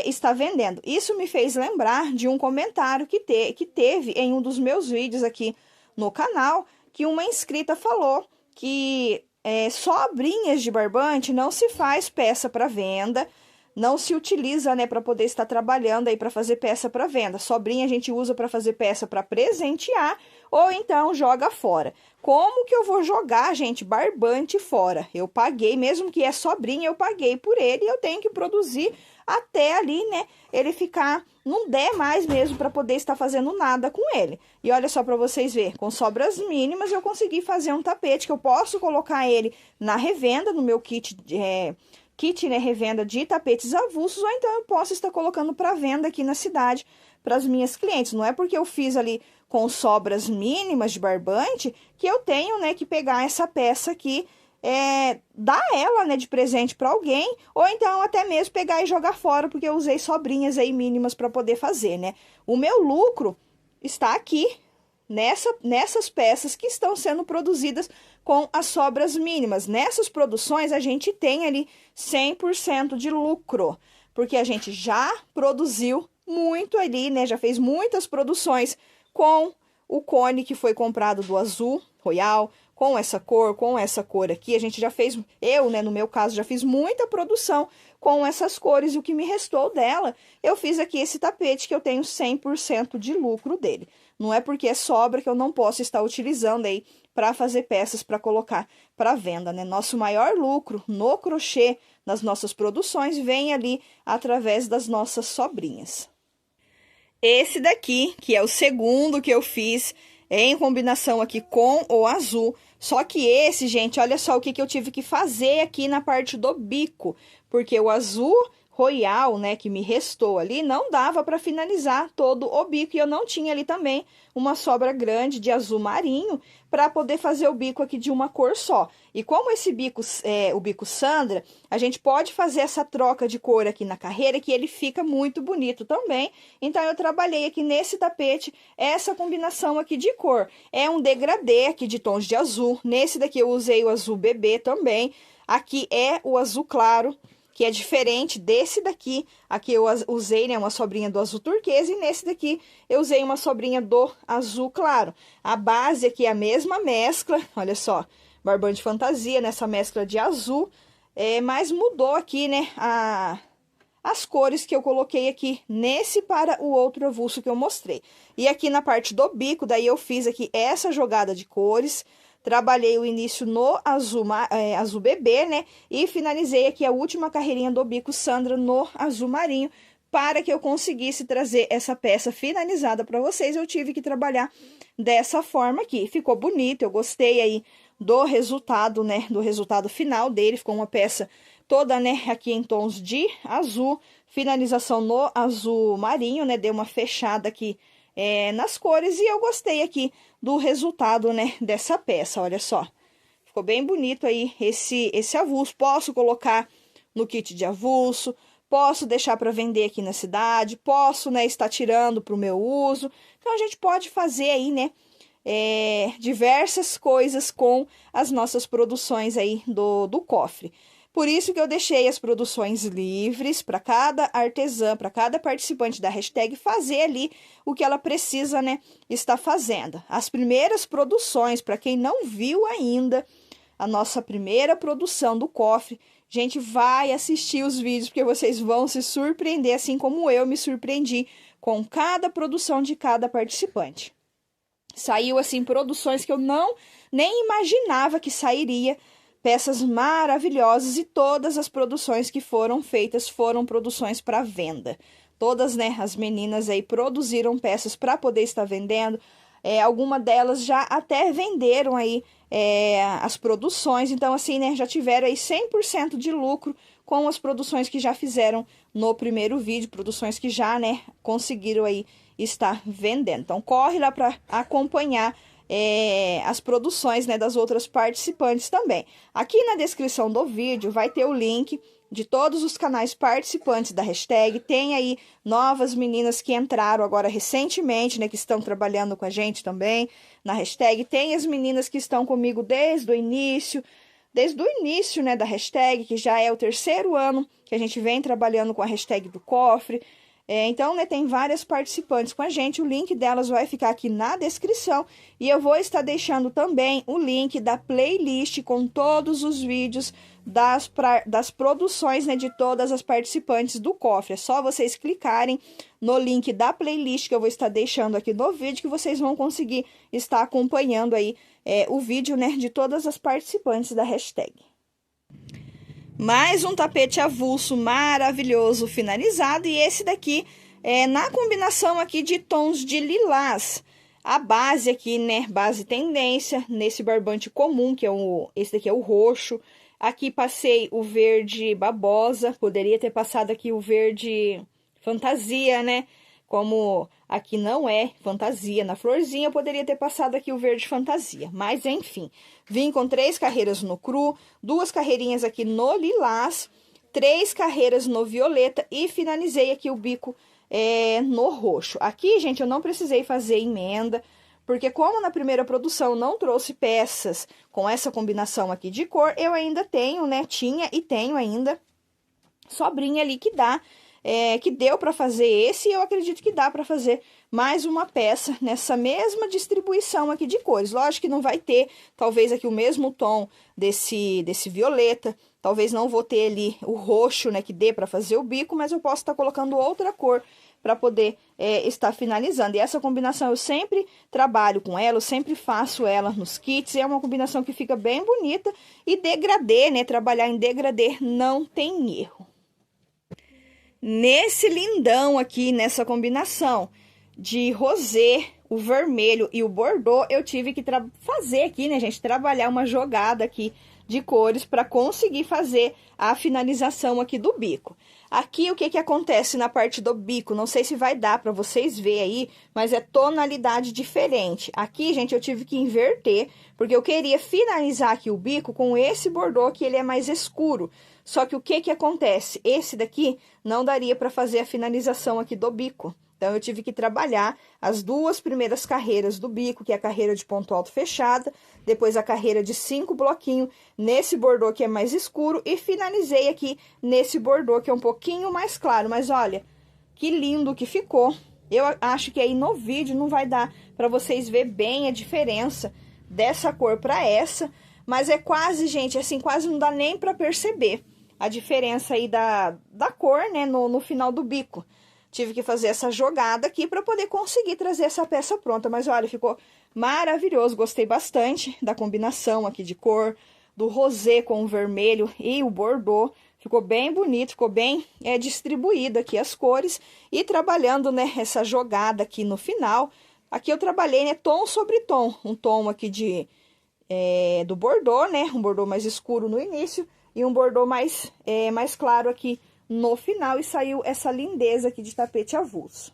estar vendendo. Isso me fez lembrar de um comentário que teve em um dos meus vídeos aqui no canal, que uma inscrita falou que sobrinhas de barbante não se faz peça para venda, não se utiliza, né, para poder estar trabalhando aí para fazer peça para venda. Sobrinha a gente usa para fazer peça para presentear ou então joga fora. Como que eu vou jogar, gente, barbante fora? Eu paguei, mesmo que é sobrinha, eu paguei por ele e eu tenho que produzir até ali, né, ele ficar, não der mais mesmo para poder estar fazendo nada com ele. E olha só para vocês verem, com sobras mínimas eu consegui fazer um tapete que eu posso colocar ele na revenda, no meu kit né, revenda de tapetes avulsos, ou então eu posso estar colocando para venda aqui na cidade para as minhas clientes. Não é porque eu fiz ali com sobras mínimas de barbante que eu tenho, né, que pegar essa peça aqui, dar ela, né, de presente para alguém, ou então até mesmo pegar e jogar fora, porque eu usei sobrinhas aí mínimas para poder fazer, né? O meu lucro está aqui nessas peças que estão sendo produzidas com as sobras mínimas. Nessas produções, a gente tem ali 100% de lucro, porque a gente já produziu muito ali, né? Já fez muitas produções com o cone que foi comprado do azul royal, com essa cor aqui. A gente já fez, eu, né, no meu caso, já fiz muita produção com essas cores, e o que me restou dela, eu fiz aqui esse tapete que eu tenho 100% de lucro dele. Não é porque é sobra que eu não posso estar utilizando aí para fazer peças para colocar para venda, né? Nosso maior lucro no crochê, nas nossas produções, vem ali através das nossas sobrinhas. Esse daqui, que é o segundo que eu fiz, em combinação aqui com o azul. Só que esse, gente, olha só o que eu tive que fazer aqui na parte do bico. Porque o azul royal, né, que me restou ali, não dava para finalizar todo o bico. E eu não tinha ali também uma sobra grande de azul marinho para poder fazer o bico aqui de uma cor só. E como esse bico o bico Sandra, a gente pode fazer essa troca de cor aqui na carreira, que ele fica muito bonito também. Então, eu trabalhei aqui nesse tapete essa combinação aqui de cor. É um degradê aqui de tons de azul. Nesse daqui eu usei o azul bebê também. Aqui é o azul claro, que é diferente desse daqui. Aqui eu usei, né, uma sobrinha do azul turquesa, e nesse daqui eu usei uma sobrinha do azul claro. A base aqui é a mesma mescla, olha só, barbante fantasia nessa mescla de azul, mas mudou aqui, né, as cores que eu coloquei aqui nesse para o outro avulso que eu mostrei. E aqui na parte do bico, daí eu fiz aqui essa jogada de cores. Trabalhei o início no azul bebê, né? E finalizei aqui a última carreirinha do bico Sandra no azul marinho, para que eu conseguisse trazer essa peça finalizada para vocês. Eu tive que trabalhar dessa forma aqui. Ficou bonito, eu gostei aí do resultado, né? Do resultado final dele. Ficou uma peça toda, né? Aqui em tons de azul. Finalização no azul marinho, né? Deu uma fechada aqui nas cores, e eu gostei aqui do resultado, né, dessa peça, olha só. Ficou bem bonito aí esse avulso. Posso colocar no kit de avulso, posso deixar para vender aqui na cidade, posso, né, estar tirando para o meu uso. Então, a gente pode fazer aí, né, diversas coisas com as nossas produções aí do cofre. Por isso que eu deixei as produções livres para cada artesã, para cada participante da hashtag fazer ali o que ela precisa, né, estar fazendo. As primeiras produções, para quem não viu ainda, a nossa primeira produção do cofre, gente, vai assistir os vídeos, porque vocês vão se surpreender, assim como eu me surpreendi com cada produção de cada participante. Saiu, assim, produções que eu nem imaginava que sairia. Peças maravilhosas, e todas as produções que foram feitas foram produções para venda. Todas, né, as meninas aí produziram peças para poder estar vendendo. Algumas delas já até venderam aí as produções. Então, assim, né, já tiveram aí 100% de lucro com as produções que já fizeram no primeiro vídeo. Produções que já, né, conseguiram aí estar vendendo. Então, corre lá para acompanhar as produções, né, das outras participantes também. Aqui na descrição do vídeo vai ter o link de todos os canais participantes da hashtag. Tem aí novas meninas que entraram agora recentemente, né, que estão trabalhando com a gente também na hashtag. Tem as meninas que estão comigo desde o início, né, da hashtag, que já é o 3º ano que a gente vem trabalhando com a hashtag do cofre. Então, né, tem várias participantes com a gente, o link delas vai ficar aqui na descrição e eu vou estar deixando também o link da playlist com todos os vídeos das produções, né, de todas as participantes do cofre. É só vocês clicarem no link da playlist que eu vou estar deixando aqui no vídeo que vocês vão conseguir estar acompanhando aí o vídeo, né, de todas as participantes da hashtag. Mais um tapete avulso maravilhoso finalizado, e esse daqui é na combinação aqui de tons de lilás. A base aqui, né, base tendência, nesse barbante comum, que é esse daqui é o roxo. Aqui passei o verde babosa, poderia ter passado aqui o verde fantasia, né? Como aqui não é fantasia na florzinha, eu poderia ter passado aqui o verde fantasia. Mas, enfim, vim com 3 carreiras no cru, 2 carreirinhas aqui no lilás, 3 carreiras no violeta e finalizei aqui o bico no roxo. Aqui, gente, eu não precisei fazer emenda, porque como na primeira produção não trouxe peças com essa combinação aqui de cor, eu ainda tenho, né, tinha e tenho ainda sobrinha ali que dá, que deu para fazer esse, e eu acredito que dá para fazer mais uma peça nessa mesma distribuição aqui de cores. Lógico que não vai ter, talvez, aqui o mesmo tom desse violeta, talvez não vou ter ali o roxo, né, que dê para fazer o bico, mas eu posso estar colocando outra cor para poder estar finalizando. E essa combinação eu sempre trabalho com ela, eu sempre faço ela nos kits, é uma combinação que fica bem bonita, e degradê, né, trabalhar em degradê não tem erro. Nesse lindão aqui, nessa combinação de rosé, o vermelho e o bordô, eu tive que fazer aqui, né, gente, trabalhar uma jogada aqui de cores para conseguir fazer a finalização aqui do bico. Aqui, o que acontece na parte do bico, não sei se vai dar para vocês verem aí, mas é tonalidade diferente. Aqui, gente, eu tive que inverter, porque eu queria finalizar aqui o bico com esse bordô, que ele é mais escuro. Só que o que acontece? Esse daqui não daria para fazer a finalização aqui do bico. Então, eu tive que trabalhar as 2 primeiras carreiras do bico, que é a carreira de ponto alto fechada, depois a carreira de 5 bloquinhos nesse bordô que é mais escuro, e finalizei aqui nesse bordô que é um pouquinho mais claro. Mas olha, que lindo que ficou. Eu acho que aí no vídeo não vai dar para vocês ver bem a diferença dessa cor para essa, mas é quase, gente, assim, quase não dá nem para perceber a diferença aí da cor, né, no final do bico. Tive que fazer essa jogada aqui para poder conseguir trazer essa peça pronta. Mas olha, ficou maravilhoso. Gostei bastante da combinação aqui de cor, do rosé com o vermelho e o bordô. Ficou bem bonito, ficou bem distribuído aqui as cores. E trabalhando, né, essa jogada aqui no final. Aqui eu trabalhei, né, tom sobre tom. Um tom aqui do bordô, né, um bordô mais escuro no início e um bordô mais claro aqui no final, e saiu essa lindeza aqui de tapete avulso.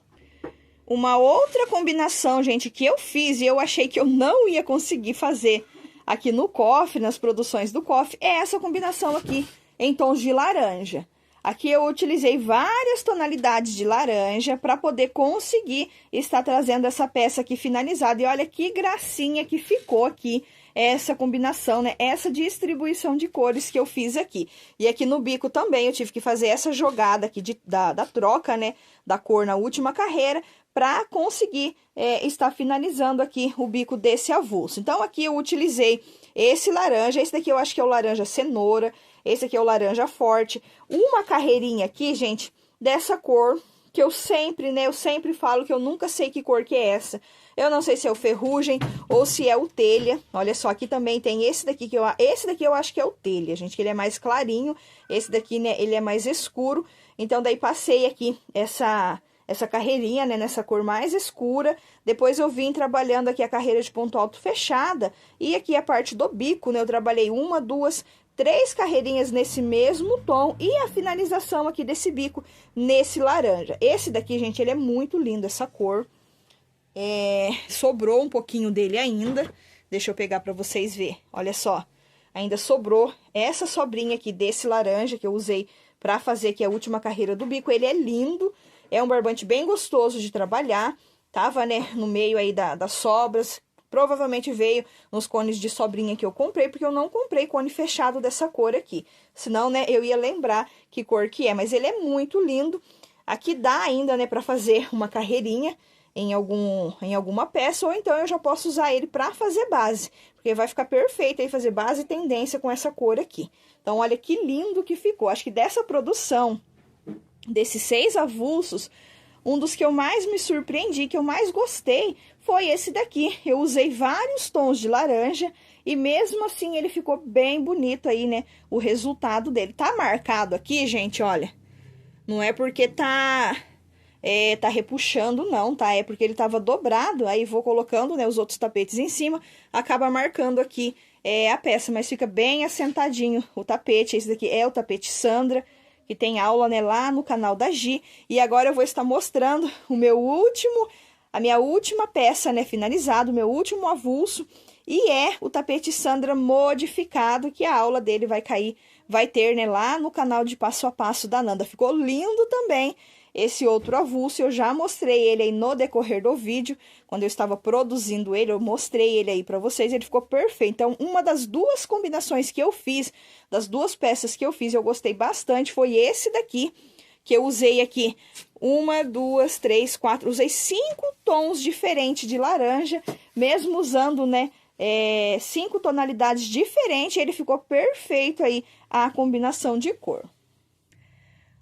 Uma outra combinação, gente, que eu fiz e eu achei que eu não ia conseguir fazer aqui no cofre, nas produções do cofre, é essa combinação aqui em tons de laranja. Aqui eu utilizei várias tonalidades de laranja para poder conseguir estar trazendo essa peça aqui finalizada. E olha que gracinha que ficou aqui essa combinação, né? Essa distribuição de cores que eu fiz aqui. E aqui no bico também eu tive que fazer essa jogada aqui da troca, né? Da cor na última carreira, para conseguir estar finalizando aqui o bico desse avulso. Então, aqui eu utilizei esse laranja, esse daqui eu acho que é o laranja cenoura, esse aqui é o laranja forte. Uma carreirinha aqui, gente, dessa cor, que eu sempre, né, eu sempre falo que eu nunca sei que cor que é essa. Eu não sei se é o ferrugem ou se é o telha. Olha só, aqui também tem esse daqui, esse daqui eu acho que é o telha, gente, que ele é mais clarinho. Esse daqui, né, ele é mais escuro. Então, daí passei aqui essa carreirinha, né, nessa cor mais escura. Depois eu vim trabalhando aqui a carreira de ponto alto fechada. E aqui a parte do bico, né, eu trabalhei 1, 2, 3 carreirinhas nesse mesmo tom. E a finalização aqui desse bico nesse laranja. Esse daqui, gente, ele é muito lindo, essa cor. Sobrou um pouquinho dele ainda. Deixa eu pegar pra vocês verem. Olha só. Ainda sobrou essa sobrinha aqui desse laranja que eu usei pra fazer aqui a última carreira do bico. Ele é lindo, é um barbante bem gostoso de trabalhar. Tava, né, no meio aí das sobras. Provavelmente veio nos cones de sobrinha que eu comprei, porque eu não comprei cone fechado dessa cor aqui. Senão, né, eu ia lembrar que cor que é. Mas ele é muito lindo. Aqui dá ainda, né, pra fazer uma carreirinha em alguma peça. Ou então eu já posso usar ele pra fazer base. Porque vai ficar perfeito aí fazer base e tendência com essa cor aqui. Então, olha que lindo que ficou. Acho que dessa produção, desses 6 avulsos, um dos que eu mais me surpreendi, que eu mais gostei, foi esse daqui. Eu usei vários tons de laranja e mesmo assim ele ficou bem bonito aí, né? O resultado dele. Tá marcado aqui, gente, olha. Não é porque tá repuxando, não, tá? É porque ele tava dobrado, aí vou colocando, né, os outros tapetes em cima, acaba marcando aqui a peça, mas fica bem assentadinho o tapete. Esse daqui é o tapete Sandra, que tem aula, né, lá no canal da Gi. E agora eu vou estar mostrando a minha última peça, né, finalizada, o meu último avulso. E é o tapete Sandra modificado, que a aula dele vai ter, né, lá no canal de passo a passo da Nanda. Ficou lindo também esse outro avulso. Eu já mostrei ele aí no decorrer do vídeo, quando eu estava produzindo ele, eu mostrei ele aí pra vocês, ele ficou perfeito. Então, uma das 2 combinações que eu fiz, das 2 peças que eu fiz, eu gostei bastante, foi esse daqui, que eu usei aqui 1, 2, 3, 4, usei 5 tons diferentes de laranja, mesmo usando, né, 5 tonalidades diferentes, ele ficou perfeito aí a combinação de cor.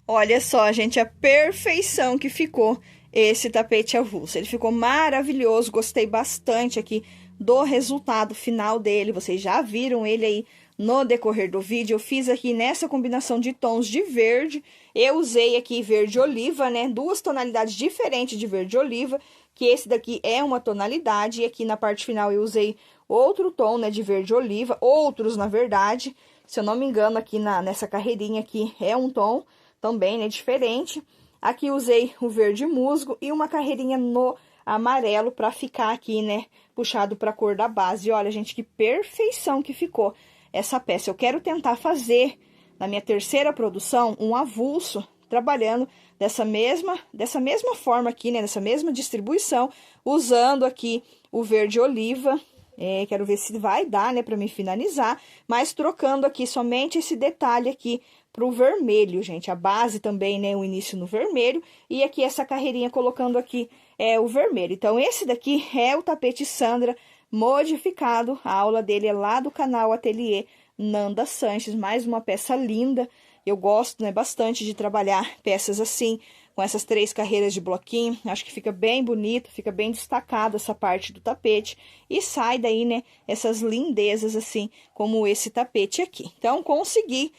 Olha só, gente, a perfeição que ficou esse tapete avulso. Ele ficou maravilhoso, gostei bastante aqui do resultado final dele. Vocês já viram ele aí no decorrer do vídeo. Eu fiz aqui nessa combinação de tons de verde. Eu usei aqui verde oliva, né? 2 tonalidades diferentes de verde oliva, que esse daqui é uma tonalidade. E aqui na parte final eu usei outro tom, né, de verde oliva. Outros, na verdade. Se eu não me engano, aqui nessa carreirinha aqui é um tom também, né, diferente. Aqui usei o verde musgo e uma carreirinha no amarelo para ficar aqui, né, puxado para a cor da base. E olha, gente, que perfeição que ficou essa peça. Eu quero tentar fazer, na minha terceira produção, um avulso, trabalhando dessa mesma forma aqui, né, dessa mesma distribuição, usando aqui o verde oliva. Quero ver se vai dar, né, para me finalizar, mas trocando aqui somente esse detalhe aqui pro vermelho, gente. A base também, né, o início no vermelho, e aqui essa carreirinha colocando aqui o vermelho. Então, esse daqui é o tapete Sandra modificado. A aula dele é lá do canal Ateliê Nanda Sanches. Mais uma peça linda. Eu gosto, né, bastante de trabalhar peças assim, com essas 3 carreiras de bloquinho. Acho que fica bem bonito, fica bem destacado essa parte do tapete. E sai daí, né, essas lindezas assim, como esse tapete aqui. Então, consegui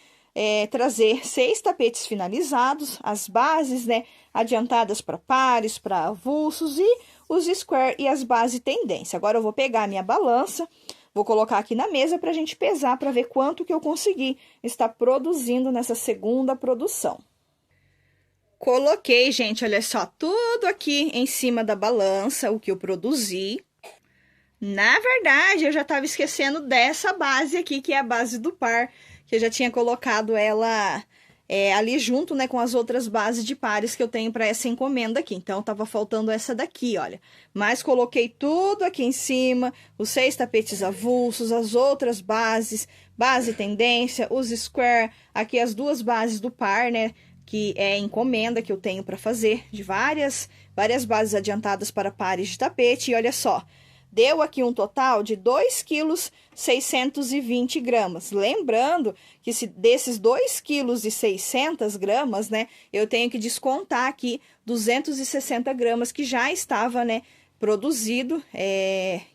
trazer 6 tapetes finalizados, as bases, né, adiantadas para pares, para avulsos e os square e as bases tendência. Agora eu vou pegar a minha balança, vou colocar aqui na mesa para a gente pesar, para ver quanto que eu consegui estar produzindo nessa segunda produção. Coloquei, gente, olha só, tudo aqui em cima da balança, o que eu produzi. Na verdade, eu já estava esquecendo dessa base aqui, que é a base do par, que eu já tinha colocado ela ali junto, né, com as outras bases de pares que eu tenho para essa encomenda aqui. Então, tava faltando essa daqui, olha. Mas coloquei tudo aqui em cima, os 6 tapetes avulsos, as outras bases, base tendência, os square, aqui as 2 bases do par, né, que é encomenda que eu tenho para fazer, de várias bases adiantadas para pares de tapete. E olha só, deu aqui um total de 2,620 kg. Lembrando que desses 2,600 kg, né, eu tenho que descontar aqui 260 gramas que já estava, né, produzido,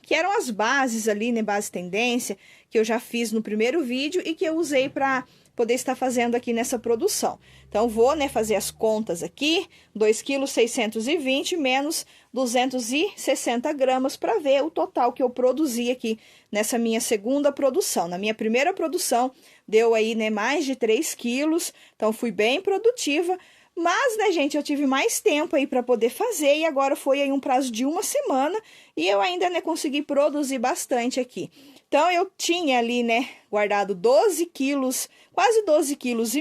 que eram as bases ali, né, base tendência, que eu já fiz no primeiro vídeo e que eu usei para poder estar fazendo aqui nessa produção. Então, vou, né, fazer as contas aqui, 2,620 kg menos 260 gramas para ver o total que eu produzi aqui nessa minha segunda produção. Na minha primeira produção, deu aí, né, mais de 3 quilos, então fui bem produtiva. Mas, né, gente, eu tive mais tempo aí para poder fazer e agora foi aí um prazo de 1 semana e eu ainda, né, consegui produzir bastante aqui. Então, eu tinha ali, né, guardado 12 quilos, quase 12,5 quilos,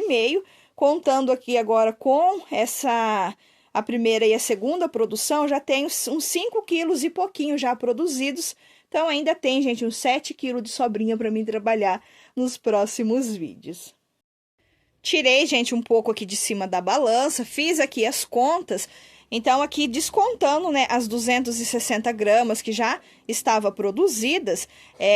Contando aqui agora com a primeira e a segunda produção, já tenho uns 5 quilos e pouquinho já produzidos. Então, ainda tem, gente, uns 7 quilos de sobrinha para mim trabalhar nos próximos vídeos. Tirei, gente, um pouco aqui de cima da balança, fiz aqui as contas. Então, aqui descontando, né, as 260 gramas que já estava produzidas,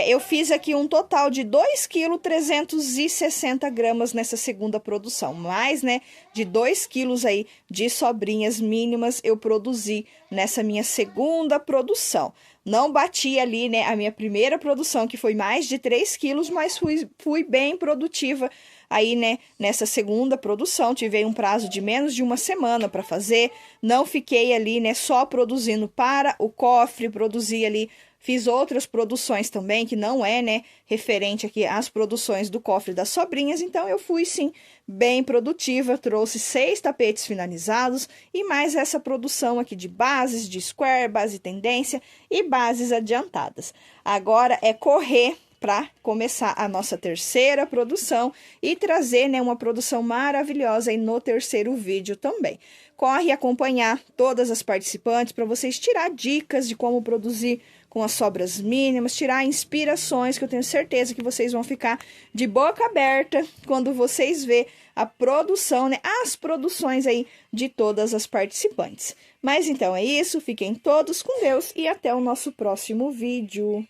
eu fiz aqui um total de 2,360 kg nessa segunda produção. Mais, né, de 2 quilos aí de sobrinhas mínimas eu produzi nessa minha segunda produção. Não bati ali, né, a minha primeira produção, que foi mais de 3 quilos, mas fui bem produtiva aí, né, nessa segunda produção. Tive um prazo de menos de uma semana para fazer. Não fiquei ali, né, só produzindo para o cofre, produzi ali. Fiz outras produções também, que não é, né, referente aqui às produções do cofre das sobrinhas. Então, eu fui, sim, bem produtiva. Trouxe 6 tapetes finalizados e mais essa produção aqui de bases, de square, base tendência e bases adiantadas. Agora é correr para começar a nossa terceira produção e trazer, né, uma produção maravilhosa aí no terceiro vídeo também. Corre acompanhar todas as participantes para vocês tirar dicas de como produzir com as sobras mínimas, tirar inspirações, que eu tenho certeza que vocês vão ficar de boca aberta quando vocês verem a produção, né, as produções aí de todas as participantes. Mas então é isso, fiquem todos com Deus e até o nosso próximo vídeo.